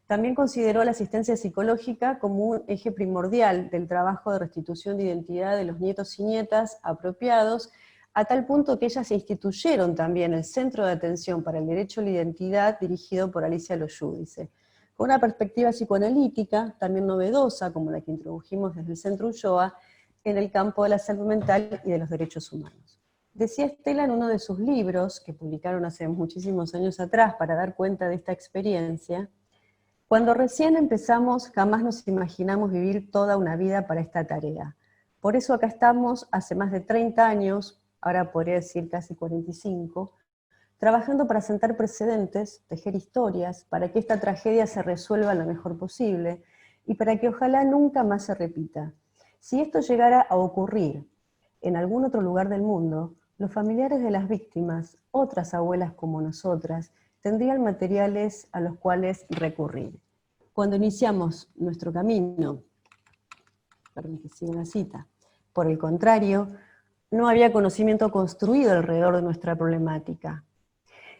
también consideró la asistencia psicológica como un eje primordial del trabajo de restitución de identidad de los nietos y nietas apropiados, a tal punto que ellas instituyeron también el Centro de Atención para el Derecho a la Identidad dirigido por Alicia Loyudice, con una perspectiva psicoanalítica también novedosa, como la que introdujimos desde el Centro Ulloa, en el campo de la salud mental y de los derechos humanos. Decía Estela en uno de sus libros, que publicaron hace muchísimos años atrás para dar cuenta de esta experiencia: cuando recién empezamos, jamás nos imaginamos vivir toda una vida para esta tarea. Por eso acá estamos, hace más de 30 años, ahora podría decir casi 45, trabajando para sentar precedentes, tejer historias, para que esta tragedia se resuelva lo mejor posible, y para que ojalá nunca más se repita. Si esto llegara a ocurrir en algún otro lugar del mundo, los familiares de las víctimas, otras abuelas como nosotras, tendrían materiales a los cuales recurrir. Cuando iniciamos nuestro camino, perdón que siga la cita, por el contrario, no había conocimiento construido alrededor de nuestra problemática.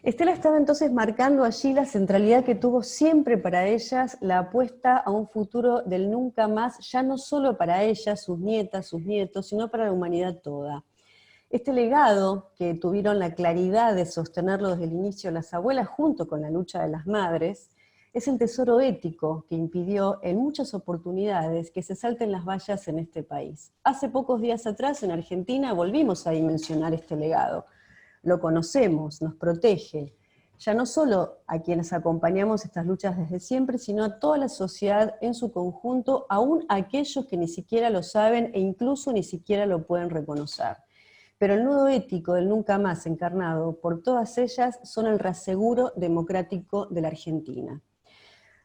Estela estaba entonces marcando allí la centralidad que tuvo siempre para ellas la apuesta a un futuro del nunca más, ya no solo para ellas, sus nietas, sus nietos, sino para la humanidad toda. Este legado, que tuvieron la claridad de sostenerlo desde el inicio las abuelas junto con la lucha de las madres, es el tesoro ético que impidió en muchas oportunidades que se salten las vallas en este país. Hace pocos días atrás en Argentina volvimos a dimensionar este legado. Lo conocemos, nos protege, ya no solo a quienes acompañamos estas luchas desde siempre, sino a toda la sociedad en su conjunto, aún a aquellos que ni siquiera lo saben e incluso ni siquiera lo pueden reconocer. Pero el nudo ético del nunca más encarnado por todas ellas son el reaseguro democrático de la Argentina.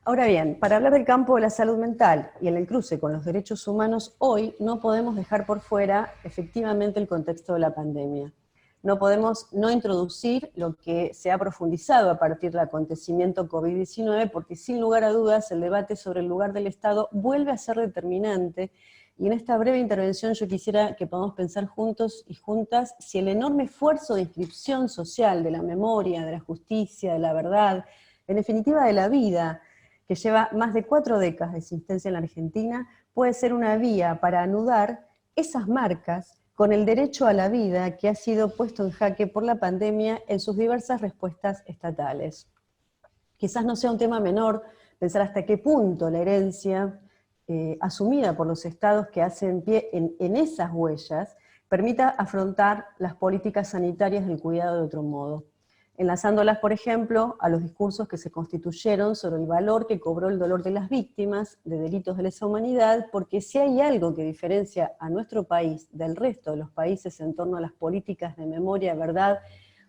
Ahora bien, para hablar del campo de la salud mental y en el cruce con los derechos humanos, hoy no podemos dejar por fuera efectivamente el contexto de la pandemia. No podemos no introducir lo que se ha profundizado a partir del acontecimiento COVID-19, porque sin lugar a dudas el debate sobre el lugar del Estado vuelve a ser determinante, y en esta breve intervención yo quisiera que podamos pensar juntos y juntas si el enorme esfuerzo de inscripción social de la memoria, de la justicia, de la verdad, en definitiva de la vida, que lleva más de 4 décadas de existencia en la Argentina, puede ser una vía para anudar esas marcas con el derecho a la vida que ha sido puesto en jaque por la pandemia en sus diversas respuestas estatales. Quizás no sea un tema menor pensar hasta qué punto la herencia asumida por los estados que hacen pie en esas huellas permita afrontar las políticas sanitarias del cuidado de otro modo, enlazándolas, por ejemplo, a los discursos que se constituyeron sobre el valor que cobró el dolor de las víctimas de delitos de lesa humanidad, porque si hay algo que diferencia a nuestro país del resto de los países en torno a las políticas de memoria, verdad,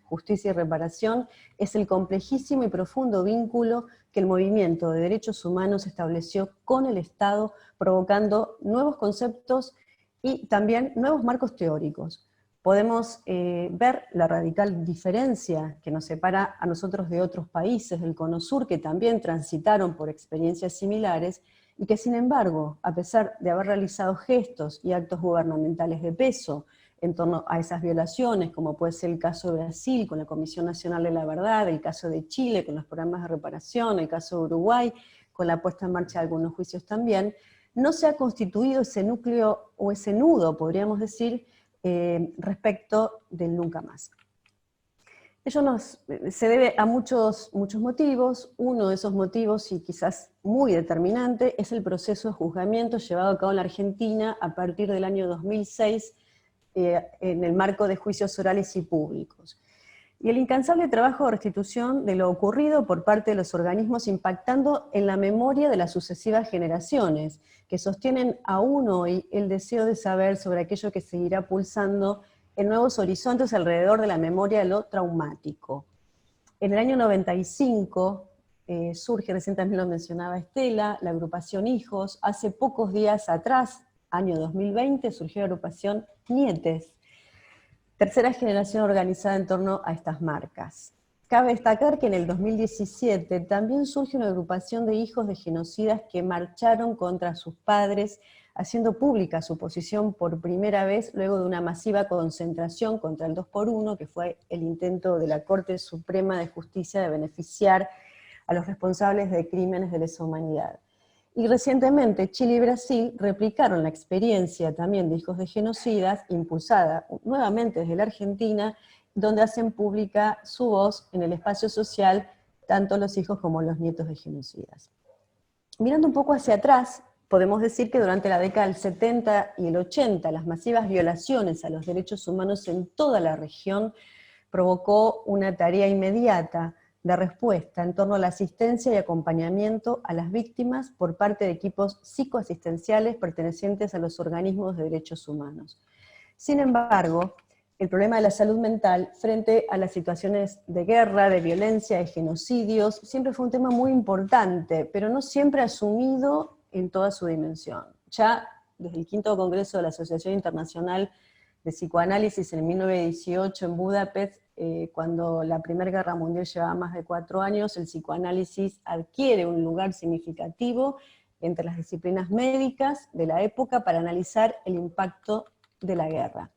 justicia y reparación, es el complejísimo y profundo vínculo que el movimiento de derechos humanos estableció con el Estado, provocando nuevos conceptos y también nuevos marcos teóricos. Podemos ver la radical diferencia que nos separa a nosotros de otros países del Cono Sur que también transitaron por experiencias similares y que sin embargo, a pesar de haber realizado gestos y actos gubernamentales de peso en torno a esas violaciones, como puede ser el caso de Brasil con la Comisión Nacional de la Verdad, el caso de Chile con los programas de reparación, el caso de Uruguay con la puesta en marcha de algunos juicios también, no se ha constituido ese núcleo o ese nudo, podríamos decir, respecto del nunca más. Ello se debe a muchos motivos. Uno de esos motivos, y quizás muy determinante, es el proceso de juzgamiento llevado a cabo en la Argentina a partir del año 2006 en el marco de juicios orales y públicos. Y el incansable trabajo de restitución de lo ocurrido por parte de los organismos impactando en la memoria de las sucesivas generaciones, que sostienen aún hoy el deseo de saber sobre aquello que seguirá pulsando en nuevos horizontes alrededor de la memoria de lo traumático. En el año 95, surge, recién también lo mencionaba Estela, la agrupación Hijos. Hace pocos días atrás, año 2020, surgió la agrupación Nietes, tercera generación organizada en torno a estas marcas. Cabe destacar que en el 2017 también surge una agrupación de hijos de genocidas que marcharon contra sus padres, haciendo pública su posición por primera vez luego de una masiva concentración contra el 2x1, que fue el intento de la Corte Suprema de Justicia de beneficiar a los responsables de crímenes de lesa humanidad. Y recientemente Chile y Brasil replicaron la experiencia también de hijos de genocidas, impulsada nuevamente desde la Argentina, donde hacen pública su voz en el espacio social, tanto los hijos como los nietos de genocidas. Mirando un poco hacia atrás, podemos decir que durante la década del 70 y el 80, las masivas violaciones a los derechos humanos en toda la región provocó una tarea inmediata de respuesta en torno a la asistencia y acompañamiento a las víctimas por parte de equipos psicoasistenciales pertenecientes a los organismos de derechos humanos. Sin embargo, el problema de la salud mental frente a las situaciones de guerra, de violencia, de genocidios, siempre fue un tema muy importante, pero no siempre asumido en toda su dimensión. Ya desde el V Congreso de la Asociación Internacional de Psicoanálisis en 1918 en Budapest, cuando la Primera Guerra Mundial llevaba más de 4 años, el psicoanálisis adquiere un lugar significativo entre las disciplinas médicas de la época para analizar el impacto de la guerra.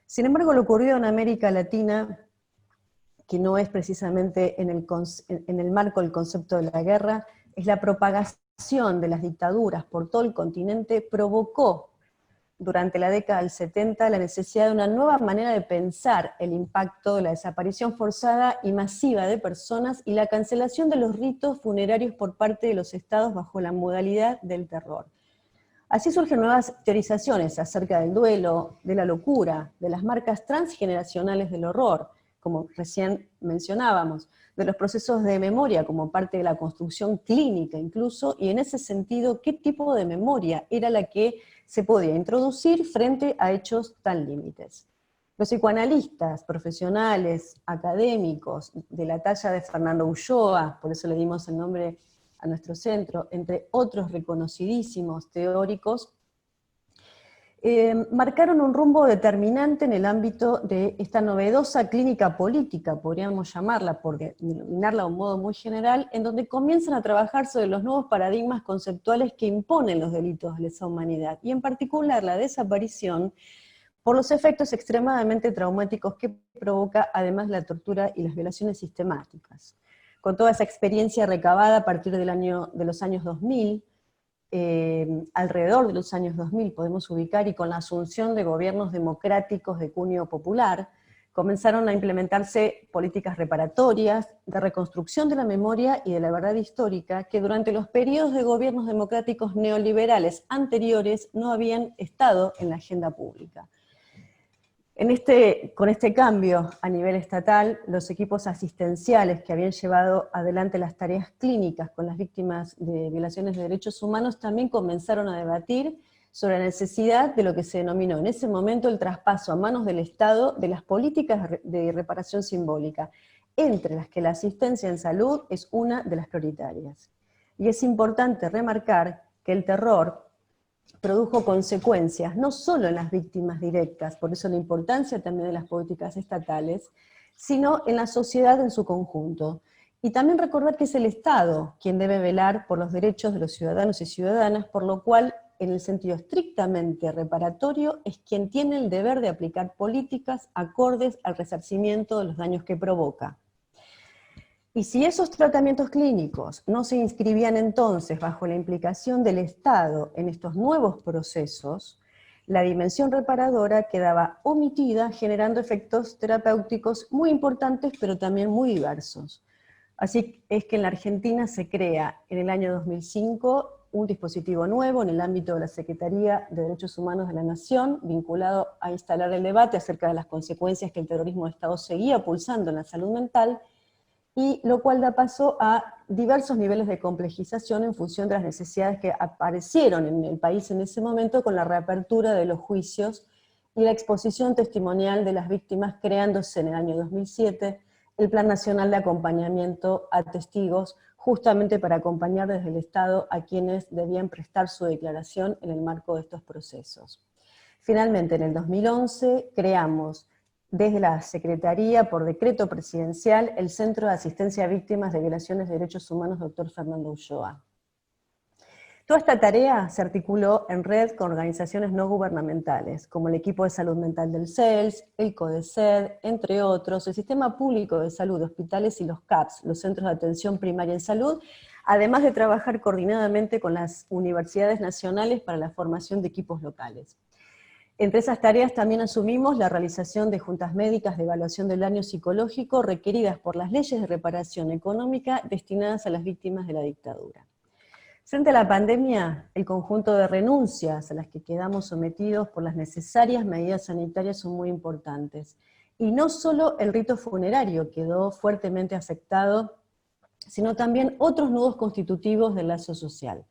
Sin embargo, lo ocurrido en América Latina, que no es precisamente en el marco del concepto de la guerra, es la propagación de las dictaduras por todo el continente, provocó durante la década del 70 la necesidad de una nueva manera de pensar el impacto de la desaparición forzada y masiva de personas y la cancelación de los ritos funerarios por parte de los estados bajo la modalidad del terror. Así surgen nuevas teorizaciones acerca del duelo, de la locura, de las marcas transgeneracionales del horror, como recién mencionábamos, de los procesos de memoria como parte de la construcción clínica incluso, y en ese sentido, ¿qué tipo de memoria era la que se podía introducir frente a hechos tan límites? Los psicoanalistas, profesionales, académicos, de la talla de Fernando Ulloa, por eso le dimos el nombre a nuestro centro, entre otros reconocidísimos teóricos, marcaron un rumbo determinante en el ámbito de esta novedosa clínica política, podríamos llamarla, porque denominarla de un modo muy general, en donde comienzan a trabajar sobre los nuevos paradigmas conceptuales que imponen los delitos de lesa humanidad, y en particular la desaparición, por los efectos extremadamente traumáticos que provoca además la tortura y las violaciones sistemáticas. Con toda esa experiencia recabada a partir de los años 2000, alrededor de los años 2000 podemos ubicar, y con la asunción de gobiernos democráticos de cuño popular, comenzaron a implementarse políticas reparatorias, de reconstrucción de la memoria y de la verdad histórica, que durante los periodos de gobiernos democráticos neoliberales anteriores no habían estado en la agenda pública. Con este cambio a nivel estatal, los equipos asistenciales que habían llevado adelante las tareas clínicas con las víctimas de violaciones de derechos humanos también comenzaron a debatir sobre la necesidad de lo que se denominó en ese momento el traspaso a manos del Estado de las políticas de reparación simbólica, entre las que la asistencia en salud es una de las prioritarias. Y es importante remarcar que el terror produjo consecuencias, no solo en las víctimas directas, por eso la importancia también de las políticas estatales, sino en la sociedad en su conjunto. Y también recordar que es el Estado quien debe velar por los derechos de los ciudadanos y ciudadanas, por lo cual, en el sentido estrictamente reparatorio, es quien tiene el deber de aplicar políticas acordes al resarcimiento de los daños que provoca. Y si esos tratamientos clínicos no se inscribían entonces bajo la implicación del Estado en estos nuevos procesos, la dimensión reparadora quedaba omitida, generando efectos terapéuticos muy importantes, pero también muy diversos. Así es que en la Argentina se crea en el año 2005 un dispositivo nuevo en el ámbito de la Secretaría de Derechos Humanos de la Nación, vinculado a instalar el debate acerca de las consecuencias que el terrorismo de Estado seguía pulsando en la salud mental, y lo cual da paso a diversos niveles de complejización en función de las necesidades que aparecieron en el país en ese momento con la reapertura de los juicios y la exposición testimonial de las víctimas, creándose en el año 2007 el Plan Nacional de Acompañamiento a Testigos, justamente para acompañar desde el Estado a quienes debían prestar su declaración en el marco de estos procesos. Finalmente, en el 2011, creamos desde la Secretaría, por decreto presidencial, el Centro de Asistencia a Víctimas de Violaciones de Derechos Humanos Dr. Fernando Ulloa. Toda esta tarea se articuló en red con organizaciones no gubernamentales, como el Equipo de Salud Mental del CELS, el CODECED, entre otros, el Sistema Público de Salud, hospitales y los CAPS, los Centros de Atención Primaria en Salud, además de trabajar coordinadamente con las universidades nacionales para la formación de equipos locales. Entre esas tareas también asumimos la realización de juntas médicas de evaluación del daño psicológico requeridas por las leyes de reparación económica destinadas a las víctimas de la dictadura. Frente a la pandemia, el conjunto de renuncias a las que quedamos sometidos por las necesarias medidas sanitarias son muy importantes. Y no solo el rito funerario quedó fuertemente afectado, sino también otros nudos constitutivos del lazo social.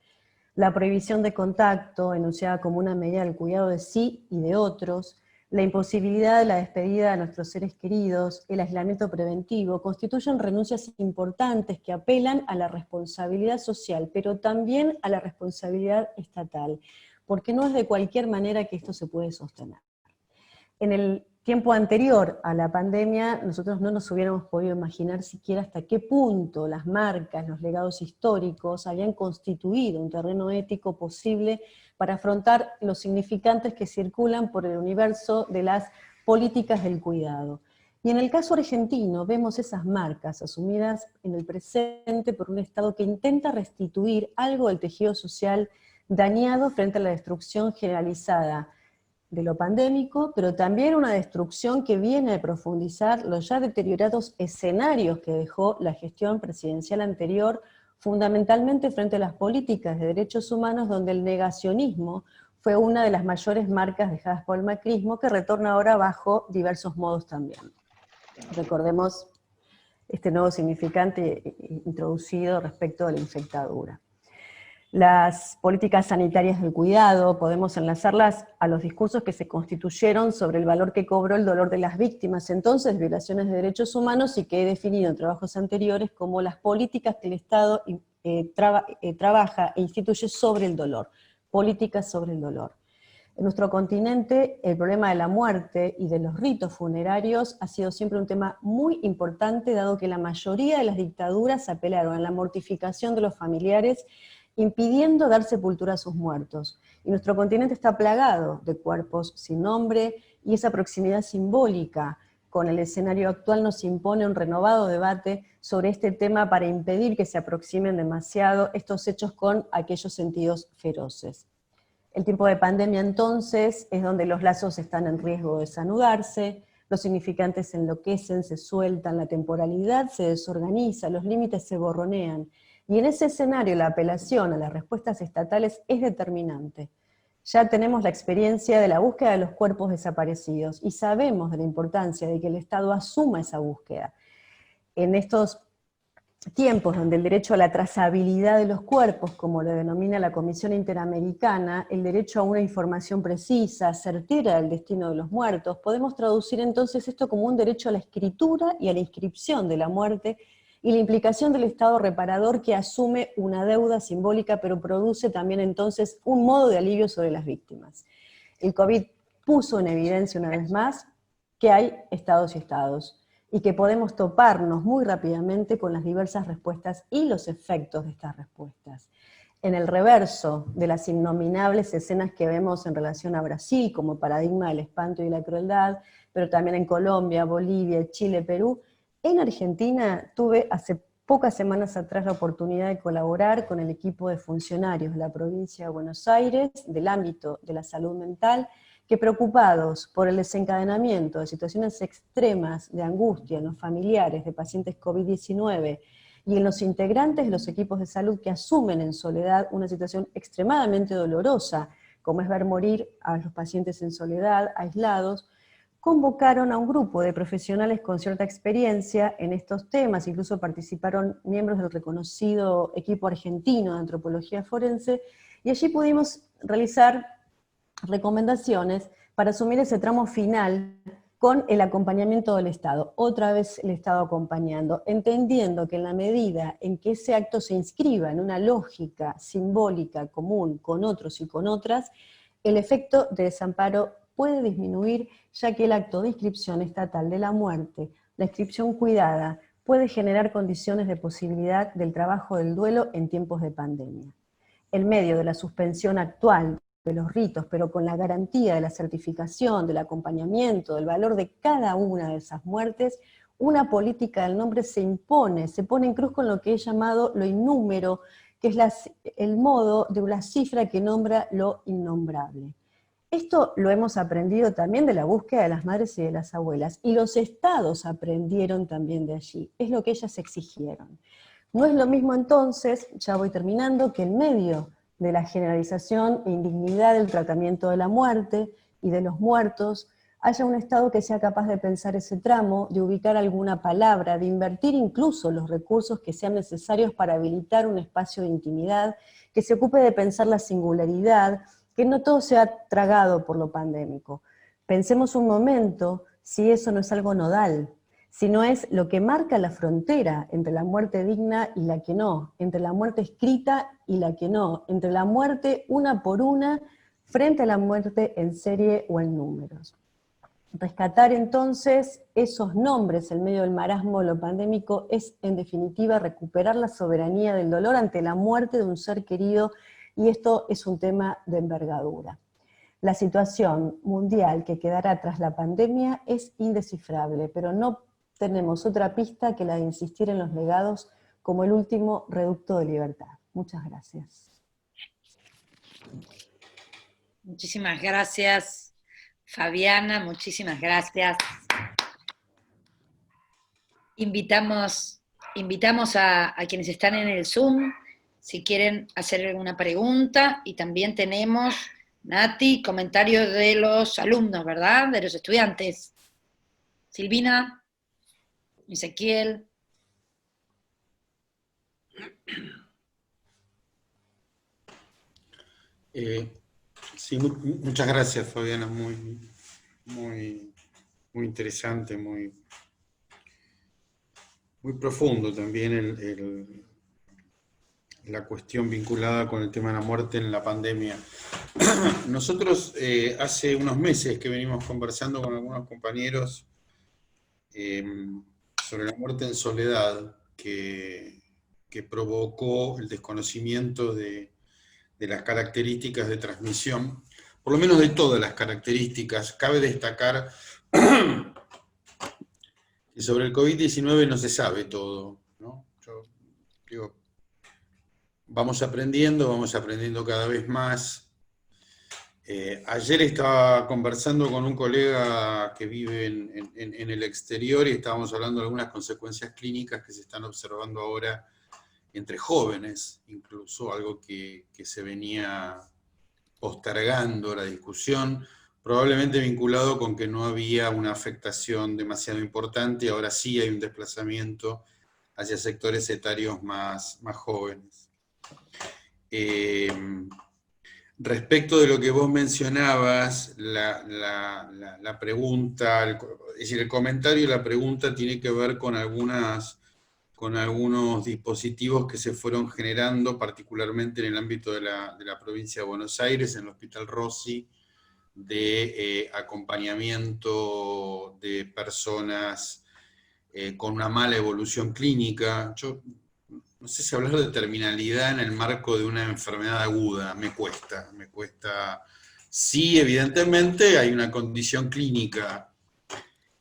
La prohibición de contacto, enunciada como una medida del cuidado de sí y de otros, la imposibilidad de la despedida de nuestros seres queridos, el aislamiento preventivo, constituyen renuncias importantes que apelan a la responsabilidad social, pero también a la responsabilidad estatal, porque no es de cualquier manera que esto se puede sostener. En el tiempo anterior a la pandemia, nosotros no nos hubiéramos podido imaginar siquiera hasta qué punto las marcas, los legados históricos habían constituido un terreno ético posible para afrontar los significantes que circulan por el universo de las políticas del cuidado. Y en el caso argentino vemos esas marcas asumidas en el presente por un Estado que intenta restituir algo del tejido social dañado frente a la destrucción generalizada de lo pandémico, pero también una destrucción que viene a profundizar los ya deteriorados escenarios que dejó la gestión presidencial anterior, fundamentalmente frente a las políticas de derechos humanos, donde el negacionismo fue una de las mayores marcas dejadas por el macrismo, que retorna ahora bajo diversos modos también. Recordemos este nuevo significante introducido respecto a la infectadura. Las políticas sanitarias del cuidado, podemos enlazarlas a los discursos que se constituyeron sobre el valor que cobró el dolor de las víctimas, entonces, violaciones de derechos humanos, y que he definido en trabajos anteriores como las políticas que el Estado trabaja e instituye sobre el dolor, políticas sobre el dolor. En nuestro continente, el problema de la muerte y de los ritos funerarios ha sido siempre un tema muy importante, dado que la mayoría de las dictaduras apelaron a la mortificación de los familiares, impidiendo dar sepultura a sus muertos. Y nuestro continente está plagado de cuerpos sin nombre, y esa proximidad simbólica con el escenario actual nos impone un renovado debate sobre este tema para impedir que se aproximen demasiado estos hechos con aquellos sentidos feroces. El tiempo de pandemia entonces es donde los lazos están en riesgo de desanudarse, los significantes se enloquecen, se sueltan, la temporalidad se desorganiza, los límites se borronean. Y en ese escenario la apelación a las respuestas estatales es determinante. Ya tenemos la experiencia de la búsqueda de los cuerpos desaparecidos y sabemos de la importancia de que el Estado asuma esa búsqueda. En estos tiempos donde el derecho a la trazabilidad de los cuerpos, como lo denomina la Comisión Interamericana, el derecho a una información precisa, certera del destino de los muertos, podemos traducir entonces esto como un derecho a la escritura y a la inscripción de la muerte, y la implicación del Estado reparador que asume una deuda simbólica, pero produce también entonces un modo de alivio sobre las víctimas. El COVID puso en evidencia una vez más que hay estados y estados, y que podemos toparnos muy rápidamente con las diversas respuestas y los efectos de estas respuestas. En el reverso de las innominables escenas que vemos en relación a Brasil, como paradigma del espanto y la crueldad, pero también en Colombia, Bolivia, Chile, Perú, en Argentina tuve hace pocas semanas atrás la oportunidad de colaborar con el equipo de funcionarios de la provincia de Buenos Aires, del ámbito de la salud mental, que preocupados por el desencadenamiento de situaciones extremas de angustia en los familiares de pacientes COVID-19 y en los integrantes de los equipos de salud que asumen en soledad una situación extremadamente dolorosa, como es ver morir a los pacientes en soledad, aislados, convocaron a un grupo de profesionales con cierta experiencia en estos temas, incluso participaron miembros del reconocido equipo argentino de antropología forense, y allí pudimos realizar recomendaciones para asumir ese tramo final con el acompañamiento del Estado. Otra vez el Estado acompañando, entendiendo que en la medida en que ese acto se inscriba en una lógica simbólica común con otros y con otras, el efecto de desamparo puede disminuir, ya que el acto de inscripción estatal de la muerte, la inscripción cuidada, puede generar condiciones de posibilidad del trabajo del duelo en tiempos de pandemia. En medio de la suspensión actual de los ritos, pero con la garantía de la certificación, del acompañamiento, del valor de cada una de esas muertes, una política del nombre se impone, se pone en cruz con lo que he llamado lo innúmero, que es el modo de una cifra que nombra lo innombrable. Esto lo hemos aprendido también de la búsqueda de las madres y de las abuelas, y los estados aprendieron también de allí, es lo que ellas exigieron. No es lo mismo entonces, ya voy terminando, que en medio de la generalización e indignidad del tratamiento de la muerte y de los muertos, haya un Estado que sea capaz de pensar ese tramo, de ubicar alguna palabra, de invertir incluso los recursos que sean necesarios para habilitar un espacio de intimidad, que se ocupe de pensar la singularidad, que no todo sea tragado por lo pandémico. Pensemos un momento si eso no es algo nodal, si no es lo que marca la frontera entre la muerte digna y la que no, entre la muerte escrita y la que no, entre la muerte una por una frente a la muerte en serie o en números. Rescatar entonces esos nombres en medio del marasmo de lo pandémico es en definitiva recuperar la soberanía del dolor ante la muerte de un ser querido, y esto es un tema de envergadura. La situación mundial que quedará tras la pandemia es indescifrable, pero no tenemos otra pista que la de insistir en los legados como el último reducto de libertad. Muchas gracias. Muchísimas gracias, Fabiana, muchísimas gracias. Invitamos a quienes están en el Zoom, si quieren hacer alguna pregunta, y también tenemos, Nati, comentarios de los alumnos, ¿verdad? De los estudiantes. Silvina, Ezequiel. Sí, muchas gracias, Fabiana, muy interesante, muy profundo también la cuestión vinculada con el tema de la muerte en la pandemia. Nosotros hace unos meses que venimos conversando con algunos compañeros sobre la muerte en soledad que provocó el desconocimiento de las características de transmisión, por lo menos de todas las características. Cabe destacar que sobre el COVID-19 no se sabe todo, ¿no? Yo digo, vamos aprendiendo cada vez más. Ayer estaba conversando con un colega que vive en el exterior y estábamos hablando de algunas consecuencias clínicas que se están observando ahora entre jóvenes, incluso, algo que se venía postergando la discusión, probablemente vinculado con que no había una afectación demasiado importante, y ahora sí hay un desplazamiento hacia sectores etarios más jóvenes. Respecto de lo que vos mencionabas, la pregunta, es decir, el comentario y la pregunta tiene que ver con algunos dispositivos que se fueron generando, particularmente en el ámbito de la provincia de Buenos Aires, en el Hospital Rossi, de acompañamiento de personas con una mala evolución clínica. Yo no sé si hablar de terminalidad en el marco de una enfermedad aguda, me cuesta. Sí, evidentemente hay una condición clínica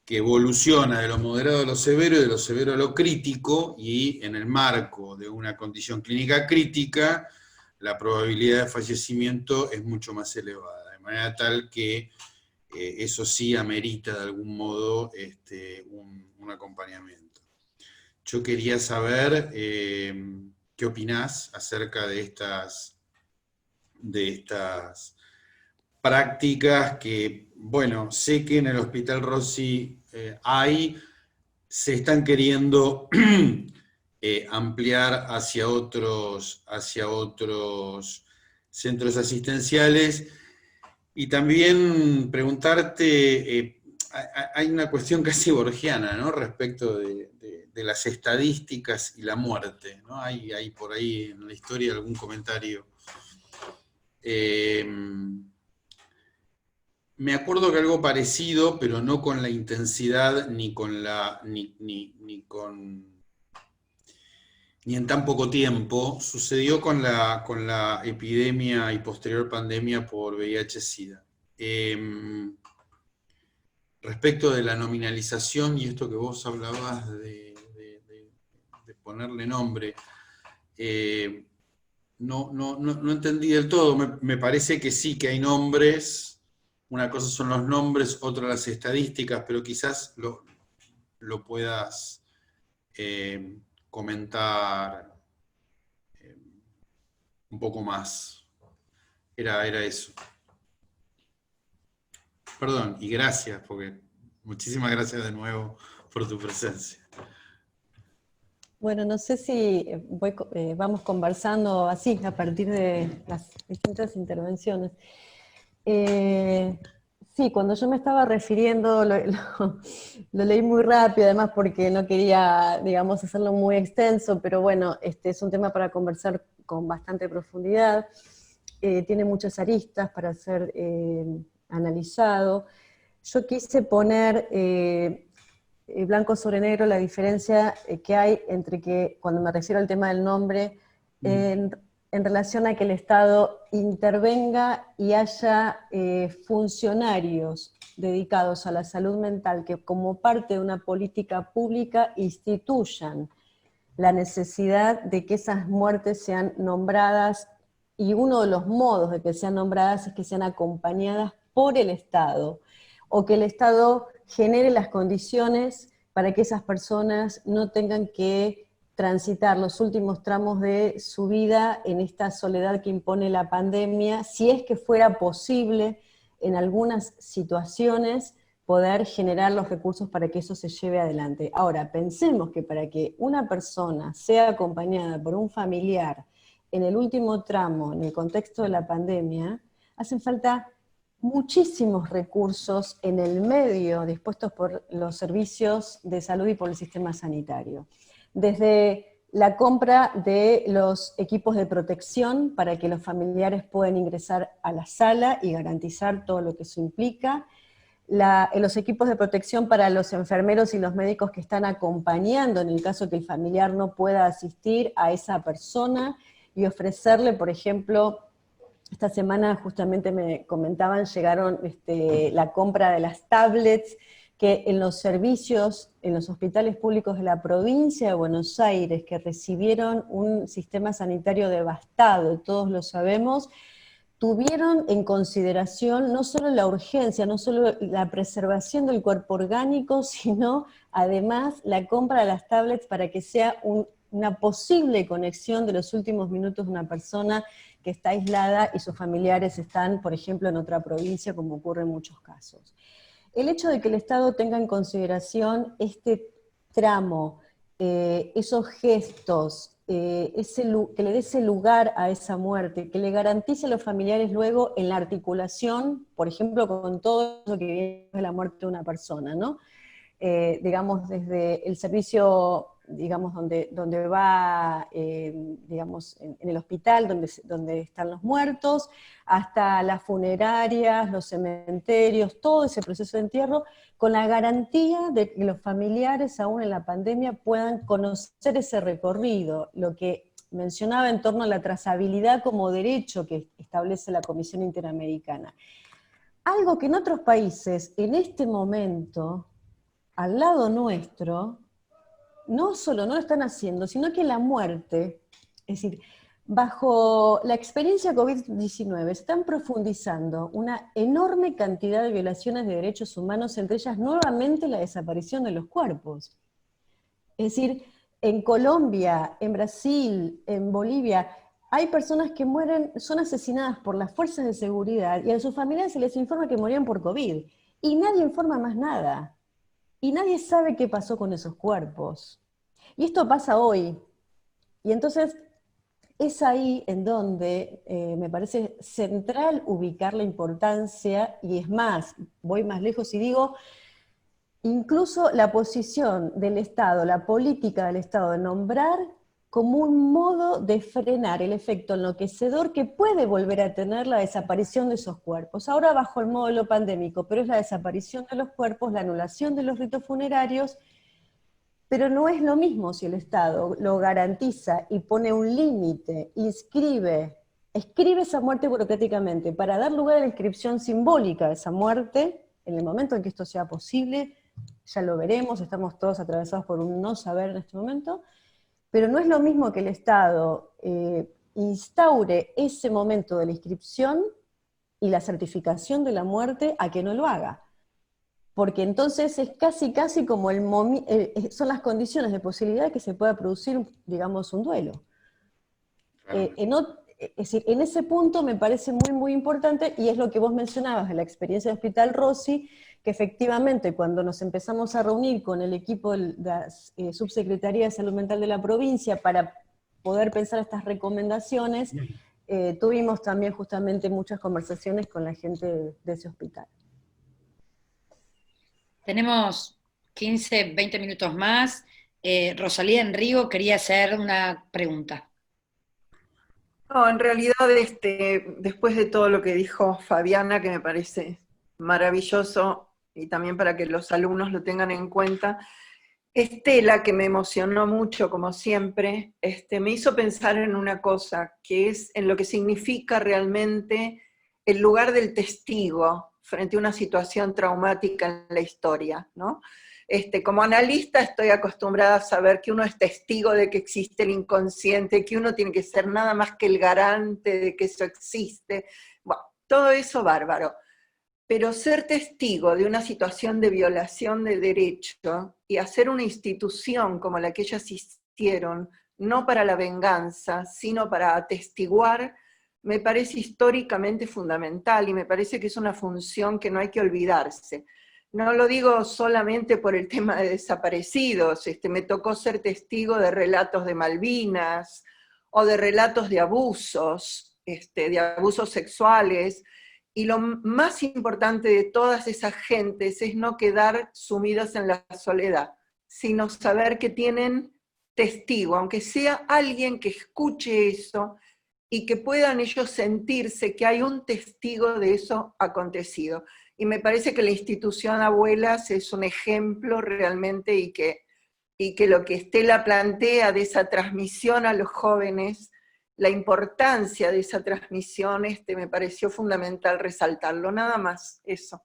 que evoluciona de lo moderado a lo severo y de lo severo a lo crítico, y en el marco de una condición clínica crítica, la probabilidad de fallecimiento es mucho más elevada, de manera tal que eso sí amerita de algún modo un acompañamiento. Yo quería saber qué opinás acerca de estas prácticas que, bueno, sé que en el Hospital Rossi se están queriendo ampliar hacia otros centros asistenciales, y también preguntarte hay una cuestión casi borgiana, ¿no? Respecto de las estadísticas y la muerte, ¿no? Hay por ahí en la historia algún comentario. Me acuerdo que algo parecido, pero no con la intensidad ni en tan poco tiempo, sucedió con la epidemia y posterior pandemia por VIH-Sida. Respecto de la nominalización y esto que vos hablabas de ponerle nombre, no entendí del todo. Me parece que sí, que hay nombres. Una cosa son los nombres, otra las estadísticas, pero quizás lo puedas comentar un poco más. Era eso. Perdón, y gracias, porque muchísimas gracias de nuevo por tu presencia. Bueno, no sé si vamos conversando así, a partir de las distintas intervenciones. Sí, cuando yo me estaba refiriendo, lo leí muy rápido, además porque no quería, digamos, hacerlo muy extenso, pero bueno, es un tema para conversar con bastante profundidad, tiene muchas aristas para ser analizado. Yo quise poner blanco sobre negro la diferencia que hay entre que, cuando me refiero al tema del nombre, en relación a que el Estado intervenga y haya funcionarios dedicados a la salud mental que como parte de una política pública instituyan la necesidad de que esas muertes sean nombradas, y uno de los modos de que sean nombradas es que sean acompañadas por el Estado, o que el Estado genere las condiciones para que esas personas no tengan que transitar los últimos tramos de su vida en esta soledad que impone la pandemia, si es que fuera posible en algunas situaciones poder generar los recursos para que eso se lleve adelante. Ahora, pensemos que para que una persona sea acompañada por un familiar en el último tramo, en el contexto de la pandemia, hacen falta muchísimos recursos en el medio dispuestos por los servicios de salud y por el sistema sanitario. Desde la compra de los equipos de protección para que los familiares puedan ingresar a la sala y garantizar todo lo que eso implica, los equipos de protección para los enfermeros y los médicos que están acompañando en el caso que el familiar no pueda asistir a esa persona, y ofrecerle, por ejemplo, esta semana justamente me comentaban, llegaron la compra de las tablets, que en los servicios, en los hospitales públicos de la provincia de Buenos Aires, que recibieron un sistema sanitario devastado, todos lo sabemos, tuvieron en consideración no solo la urgencia, no solo la preservación del cuerpo orgánico, sino además la compra de las tablets para que sea una posible conexión de los últimos minutos de una persona que está aislada y sus familiares están, por ejemplo, en otra provincia, como ocurre en muchos casos. El hecho de que el Estado tenga en consideración este tramo, esos gestos, que le dé ese lugar a esa muerte, que le garantice a los familiares luego en la articulación, por ejemplo, con todo lo que viene de la muerte de una persona, ¿no? Digamos, desde el servicio, digamos, donde va, digamos, en el hospital, donde están los muertos, hasta las funerarias, los cementerios, todo ese proceso de entierro, con la garantía de que los familiares, aún en la pandemia, puedan conocer ese recorrido, lo que mencionaba en torno a la trazabilidad como derecho que establece la Comisión Interamericana. Algo que en otros países, en este momento, al lado nuestro, no solo no lo están haciendo, sino que la muerte, es decir, bajo la experiencia COVID-19 están profundizando una enorme cantidad de violaciones de derechos humanos, entre ellas nuevamente la desaparición de los cuerpos. Es decir, en Colombia, en Brasil, en Bolivia, hay personas que mueren, son asesinadas por las fuerzas de seguridad y a sus familiares se les informa que morían por COVID. Y nadie informa más nada. Y nadie sabe qué pasó con esos cuerpos. Y esto pasa hoy. Y entonces es ahí en donde me parece central ubicar la importancia, y es más, voy más lejos y digo, incluso la posición del Estado, la política del Estado de nombrar como un modo de frenar el efecto enloquecedor que puede volver a tener la desaparición de esos cuerpos. Ahora bajo el módulo pandémico, pero es la desaparición de los cuerpos, la anulación de los ritos funerarios, pero no es lo mismo si el Estado lo garantiza y pone un límite, escribe esa muerte burocráticamente para dar lugar a la inscripción simbólica de esa muerte, en el momento en que esto sea posible, ya lo veremos, estamos todos atravesados por un no saber en este momento, pero no es lo mismo que el Estado instaure ese momento de la inscripción y la certificación de la muerte a que no lo haga. Porque entonces es casi como son las condiciones de posibilidad de que se pueda producir, digamos, un duelo. Es decir, en ese punto me parece muy importante, y es lo que vos mencionabas de la experiencia del Hospital Rossi, que efectivamente cuando nos empezamos a reunir con el equipo de la Subsecretaría de Salud Mental de la provincia para poder pensar estas recomendaciones, tuvimos también justamente muchas conversaciones con la gente de ese hospital. Tenemos 15, 20 minutos más. Rosalía Enrigo quería hacer una pregunta. No, en realidad, después de todo lo que dijo Fabiana, que me parece maravilloso, y también para que los alumnos lo tengan en cuenta, Estela, que me emocionó mucho, como siempre, me hizo pensar en una cosa, que es en lo que significa realmente el lugar del testigo frente a una situación traumática en la historia, ¿no? Como analista estoy acostumbrada a saber que uno es testigo de que existe el inconsciente, que uno tiene que ser nada más que el garante de que eso existe. Bueno, todo eso bárbaro. Pero ser testigo de una situación de violación de derecho y hacer una institución como la que ellas hicieron, no para la venganza, sino para atestiguar, me parece históricamente fundamental y me parece que es una función que no hay que olvidarse. No lo digo solamente por el tema de desaparecidos, me tocó ser testigo de relatos de Malvinas o de relatos de abusos sexuales, y lo más importante de todas esas gentes es no quedar sumidos en la soledad, sino saber que tienen testigo, aunque sea alguien que escuche eso y que puedan ellos sentirse que hay un testigo de eso acontecido. Y me parece que la institución Abuelas es un ejemplo realmente y que lo que Estela plantea de esa transmisión a los jóvenes, la importancia de esa transmisión, me pareció fundamental resaltarlo, nada más, eso.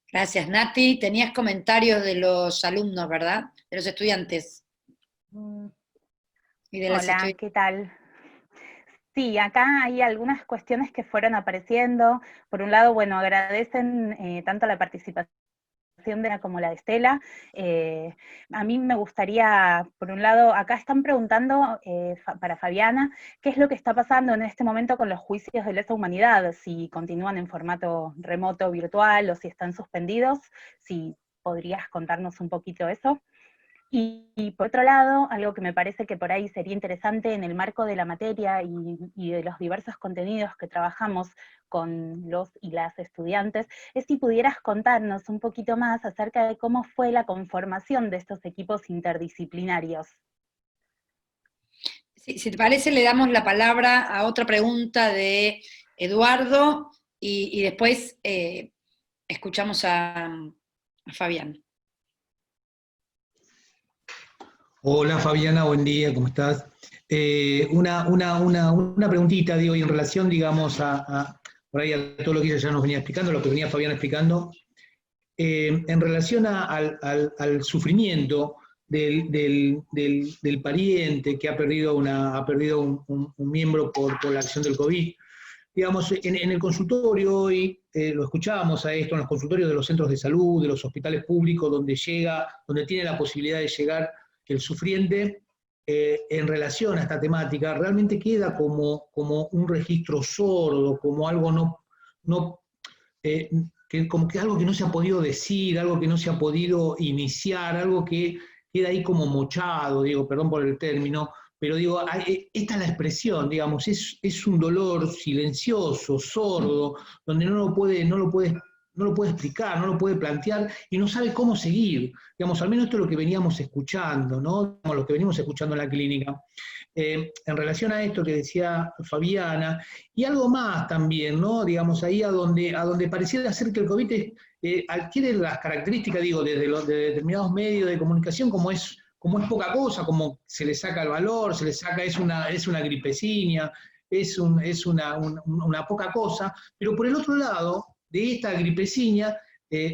Gracias, Nati. Tenías comentarios de los alumnos, ¿verdad? De los estudiantes. Y de Hola, ¿qué tal? Sí, acá hay algunas cuestiones que fueron apareciendo. Por un lado, bueno, agradecen tanto la participación de la como la de Estela. A mí me gustaría, por un lado, acá están preguntando para Fabiana, ¿qué es lo que está pasando en este momento con los juicios de lesa humanidad? Si continúan en formato remoto, virtual, o si están suspendidos, si podrías contarnos un poquito eso. Y por otro lado, algo que me parece que por ahí sería interesante en el marco de la materia y de los diversos contenidos que trabajamos con los y las estudiantes, es si pudieras contarnos un poquito más acerca de cómo fue la conformación de estos equipos interdisciplinarios. Sí, si te parece, le damos la palabra a otra pregunta de Eduardo y después escuchamos a Fabián. Hola Fabiana, buen día, ¿cómo estás? Una preguntita, digo, y en relación, digamos, por ahí a todo lo que ella ya nos venía explicando, lo que venía Fabiana explicando, en relación al sufrimiento del pariente que ha perdido un miembro por la acción del COVID. Digamos, en el consultorio hoy, lo escuchábamos a esto, en los consultorios de los centros de salud, de los hospitales públicos, donde tiene la posibilidad de llegar el sufriente, en relación a esta temática, realmente queda como un registro sordo, como algo como que algo que no se ha podido decir, algo que no se ha podido iniciar, algo que queda ahí como mochado, digo, perdón por el término, pero digo, esta es la expresión, digamos, es un dolor silencioso, sordo, donde no lo puedes no lo puede explicar, no lo puede plantear y no sabe cómo seguir. Digamos, al menos esto es lo que veníamos escuchando, ¿no? Lo que venimos escuchando en la clínica. En relación a esto que decía Fabiana, y algo más también, ¿no? Digamos, ahí a donde pareciera ser que el COVID adquiere las características, digo, de determinados medios de comunicación, como es poca cosa, como se le saca el valor, se le saca, es una gripecina, es una poca cosa, pero por el otro lado, de esta gripecina,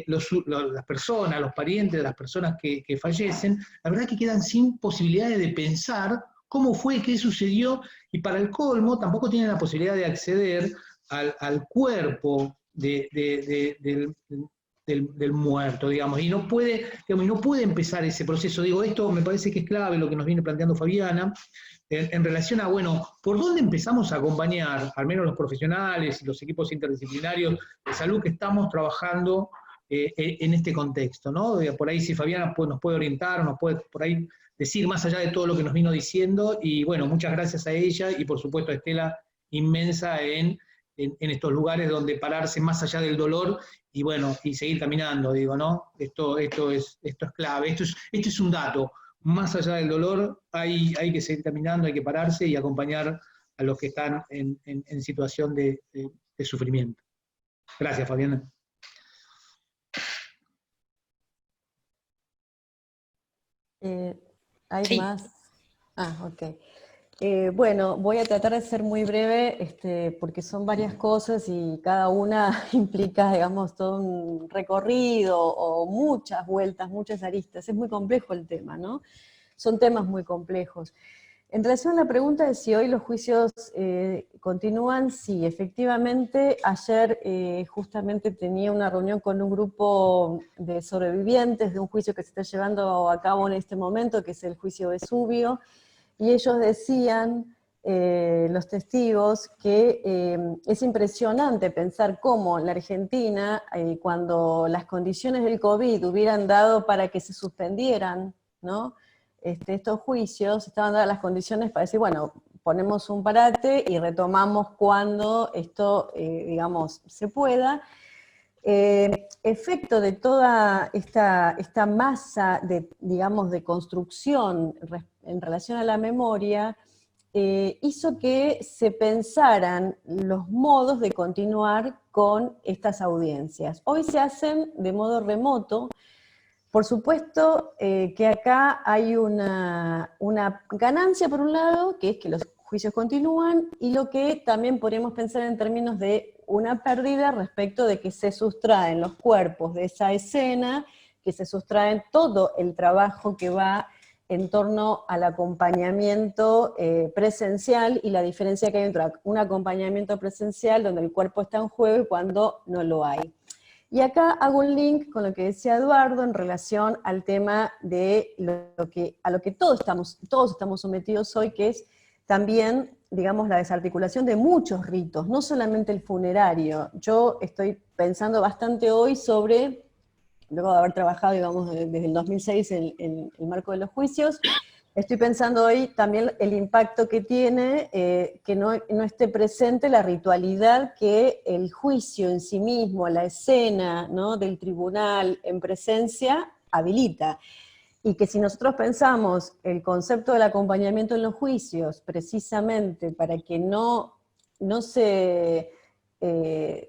las personas, los parientes de las personas que fallecen, la verdad que quedan sin posibilidades de pensar cómo fue, qué sucedió, y para el colmo tampoco tienen la posibilidad de acceder al cuerpo del muerto, digamos, y no puede empezar ese proceso. Digo, esto me parece que es clave lo que nos viene planteando Fabiana, en relación a, bueno, ¿por dónde empezamos a acompañar, al menos los profesionales y los equipos interdisciplinarios de salud que estamos trabajando en este contexto, ¿no? Por ahí si Fabiana nos puede orientar, nos puede por ahí decir más allá de todo lo que nos vino diciendo, y bueno, muchas gracias a ella y por supuesto a Estela, inmensa en estos lugares donde pararse más allá del dolor y bueno, y seguir caminando, digo, ¿no? Esto es clave, esto es un dato. Más allá del dolor, hay que seguir caminando, hay que pararse y acompañar a los que están en situación de sufrimiento. Gracias, Fabiana. ¿Hay Sí. más? Ok. Bueno, voy a tratar de ser muy breve, porque son varias cosas y cada una implica, digamos, todo un recorrido o muchas vueltas, muchas aristas. Es muy complejo el tema, ¿no? Son temas muy complejos. En relación a la pregunta de si hoy los juicios continúan, sí, efectivamente, ayer justamente tenía una reunión con un grupo de sobrevivientes de un juicio que se está llevando a cabo en este momento, que es el juicio Vesubio, y ellos decían, los testigos, que es impresionante pensar cómo en la Argentina, cuando las condiciones del COVID hubieran dado para que se suspendieran, ¿no? Estos juicios, estaban dadas las condiciones para decir, bueno, ponemos un parate y retomamos cuando esto, digamos, se pueda. Efecto de toda esta masa de, digamos, de construcción en relación a la memoria, hizo que se pensaran los modos de continuar con estas audiencias. Hoy se hacen de modo remoto. Por supuesto que acá hay una ganancia por un lado, que es que los juicios continúan, y lo que también podríamos pensar en términos de una pérdida respecto de que se sustraen los cuerpos de esa escena, que se sustraen todo el trabajo que va en torno al acompañamiento presencial, y la diferencia que hay entre un acompañamiento presencial donde el cuerpo está en juego y cuando no lo hay. Y acá hago un link con lo que decía Eduardo en relación al tema de a lo que todos estamos sometidos hoy, que es también, digamos, la desarticulación de muchos ritos, no solamente el funerario. Yo estoy pensando bastante hoy sobre, luego de haber trabajado, digamos, desde el 2006 en el marco de los juicios, estoy pensando hoy también el impacto que tiene que no esté presente la ritualidad que el juicio en sí mismo, la escena, ¿no?, del tribunal en presencia habilita. Y que si nosotros pensamos el concepto del acompañamiento en los juicios, precisamente para que no se,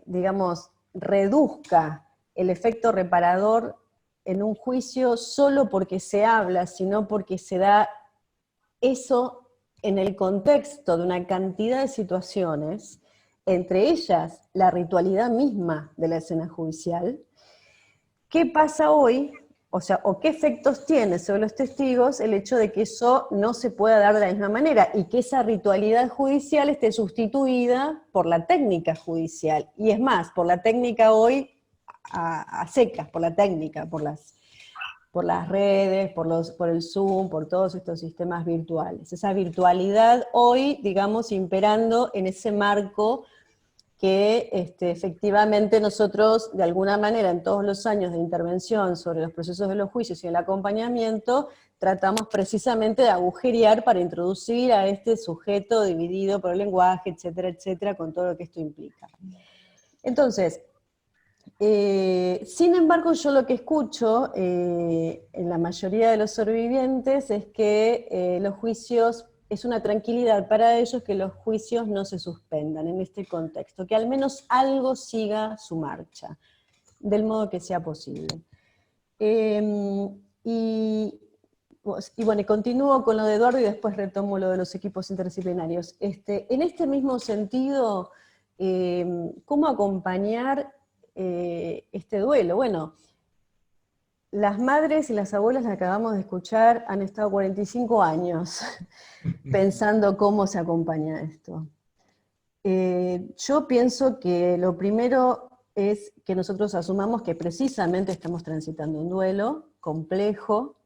digamos, reduzca el efecto reparador en un juicio solo porque se habla, sino porque se da eso en el contexto de una cantidad de situaciones, entre ellas la ritualidad misma de la escena judicial. ¿Qué pasa hoy? O sea, o qué efectos tiene sobre los testigos el hecho de que eso no se pueda dar de la misma manera y que esa ritualidad judicial esté sustituida por la técnica judicial. Y es más, por la técnica hoy a secas, por la técnica, por las redes, por el Zoom, por todos estos sistemas virtuales. Esa virtualidad hoy, digamos, imperando en ese marco que efectivamente nosotros, de alguna manera, en todos los años de intervención sobre los procesos de los juicios y el acompañamiento, tratamos precisamente de agujerear para introducir a este sujeto dividido por el lenguaje, etcétera, etcétera, con todo lo que esto implica. Entonces, Sin embargo, yo lo que escucho en la mayoría de los sobrevivientes es que los juicios, es una tranquilidad para ellos que los juicios no se suspendan en este contexto, que al menos algo siga su marcha, del modo que sea posible. Y bueno, y continúo con lo de Eduardo y después retomo lo de los equipos interdisciplinarios. En este mismo sentido, ¿cómo acompañar este duelo? Bueno, las madres y las abuelas que acabamos de escuchar han estado 45 años pensando cómo se acompaña esto. Yo pienso que lo primero es que nosotros asumamos que precisamente estamos transitando un duelo complejo.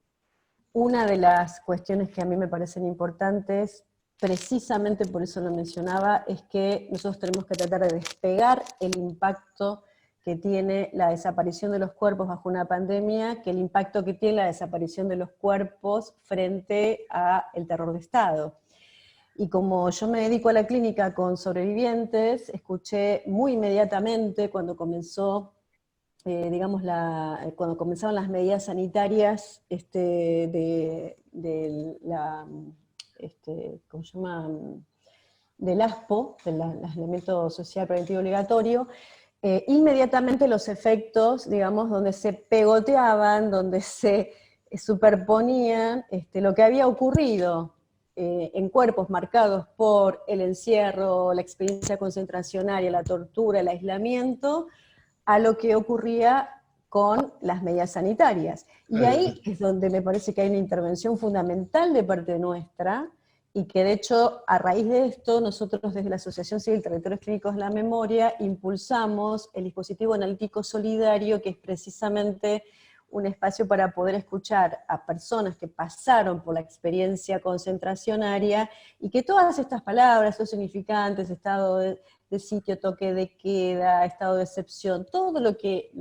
Una de las cuestiones que a mí me parecen importantes, precisamente por eso lo mencionaba, es que nosotros tenemos que tratar de despegar el impacto que tiene la desaparición de los cuerpos bajo una pandemia, que el impacto que tiene la desaparición de los cuerpos frente al terror de Estado. Y como yo me dedico a la clínica con sobrevivientes, escuché muy inmediatamente cuando comenzó, digamos, cuando comenzaron las medidas sanitarias ¿cómo se llama? Del ASPO, del aislamiento social preventivo obligatorio, inmediatamente los efectos, digamos, donde se pegoteaban, donde se superponían lo que había ocurrido en cuerpos marcados por el encierro, la experiencia concentracionaria, la tortura, el aislamiento, a lo que ocurría con las medidas sanitarias. Y ahí es donde me parece que hay una intervención fundamental de parte nuestra, y que de hecho, a raíz de esto, nosotros desde la Asociación Civil Territorios Clínicos de la Memoria impulsamos el dispositivo analítico solidario, que es precisamente un espacio para poder escuchar a personas que pasaron por la experiencia concentracionaria, y que todas estas palabras, estos significantes, estado de sitio, toque de queda, estado de excepción, todo lo que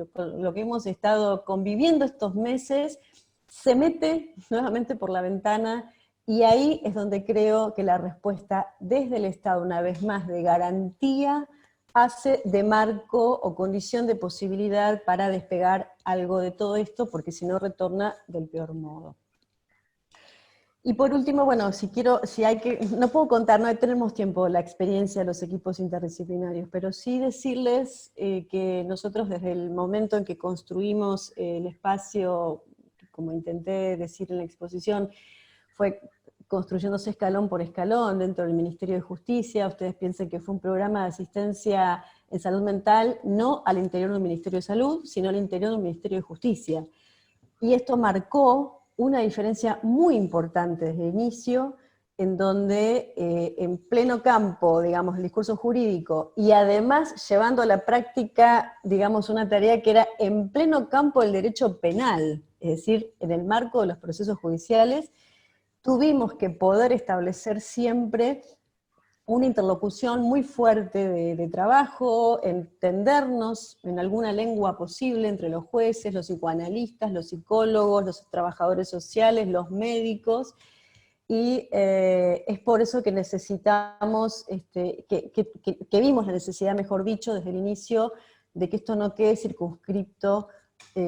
hemos estado conviviendo estos meses, se mete nuevamente por la ventana. Y ahí es donde creo que la respuesta desde el Estado, una vez más, de garantía, hace de marco o condición de posibilidad para despegar algo de todo esto, porque si no retorna del peor modo. Y por último, bueno, no puedo contar, no tenemos tiempo, la experiencia de los equipos interdisciplinarios, pero sí decirles que nosotros desde el momento en que construimos el espacio, como intenté decir en la exposición, fue construyéndose escalón por escalón dentro del Ministerio de Justicia. Ustedes piensen que fue un programa de asistencia en salud mental, no al interior del Ministerio de Salud, sino al interior del Ministerio de Justicia. Y esto marcó una diferencia muy importante desde el inicio, en donde en pleno campo, digamos, el discurso jurídico, y además llevando a la práctica, digamos, una tarea que era en pleno campo del derecho penal, es decir, en el marco de los procesos judiciales, tuvimos que poder establecer siempre una interlocución muy fuerte de trabajo, entendernos en alguna lengua posible entre los jueces, los psicoanalistas, los psicólogos, los trabajadores sociales, los médicos, y es por eso que necesitamos, que vimos la necesidad, mejor dicho, desde el inicio, de que esto no quede circunscripto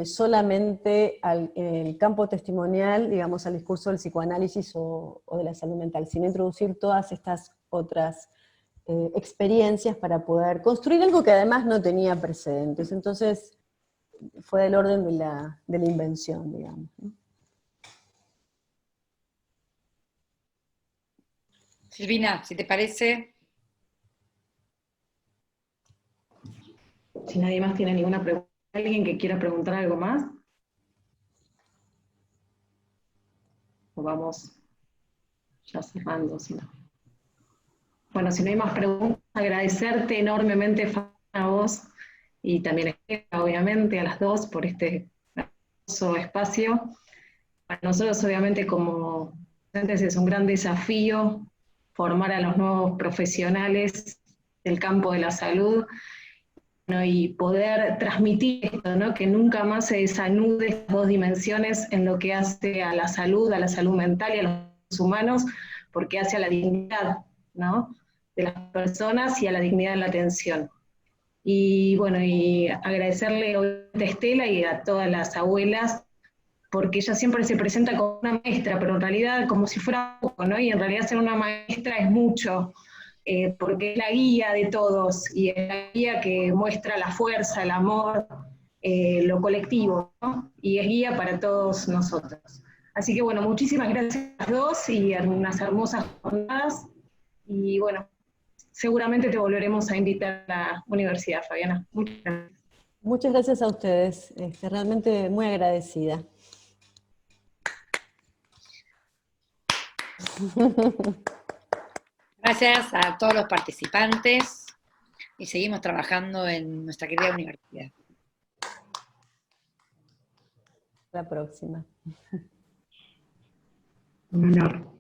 solamente el campo testimonial, digamos, al discurso del psicoanálisis o de la salud mental, sino introducir todas estas otras experiencias para poder construir algo que además no tenía precedentes. Entonces, fue del orden de la invención, digamos, ¿no? Silvina, si te parece. Si nadie más tiene ninguna pregunta, ¿alguien que quiera preguntar algo más? O vamos ya cerrando, si no. Bueno, si no hay más preguntas, agradecerte enormemente a vos, y también obviamente a las dos por este hermoso espacio. Para nosotros obviamente como docentes es un gran desafío formar a los nuevos profesionales del campo de la salud, ¿no? Y poder transmitir esto, ¿no? Que nunca más se desanude estas dos dimensiones en lo que hace a la salud mental y a los humanos, porque hace a la dignidad, ¿no? De las personas y a la dignidad en la atención. Y bueno, y agradecerle a Estela y a todas las abuelas, porque ella siempre se presenta como una maestra, pero en realidad como si fuera poco, ¿no? Y en realidad ser una maestra es mucho, porque es la guía de todos, y es la guía que muestra la fuerza, el amor, lo colectivo, ¿no? Y es guía para todos nosotros. Así que bueno, muchísimas gracias a las dos y a unas hermosas jornadas, y bueno, seguramente te volveremos a invitar a la universidad, Fabiana. Muchas gracias. Muchas gracias a ustedes, realmente muy agradecida. Gracias a todos los participantes y seguimos trabajando en nuestra querida universidad. La próxima. Un honor.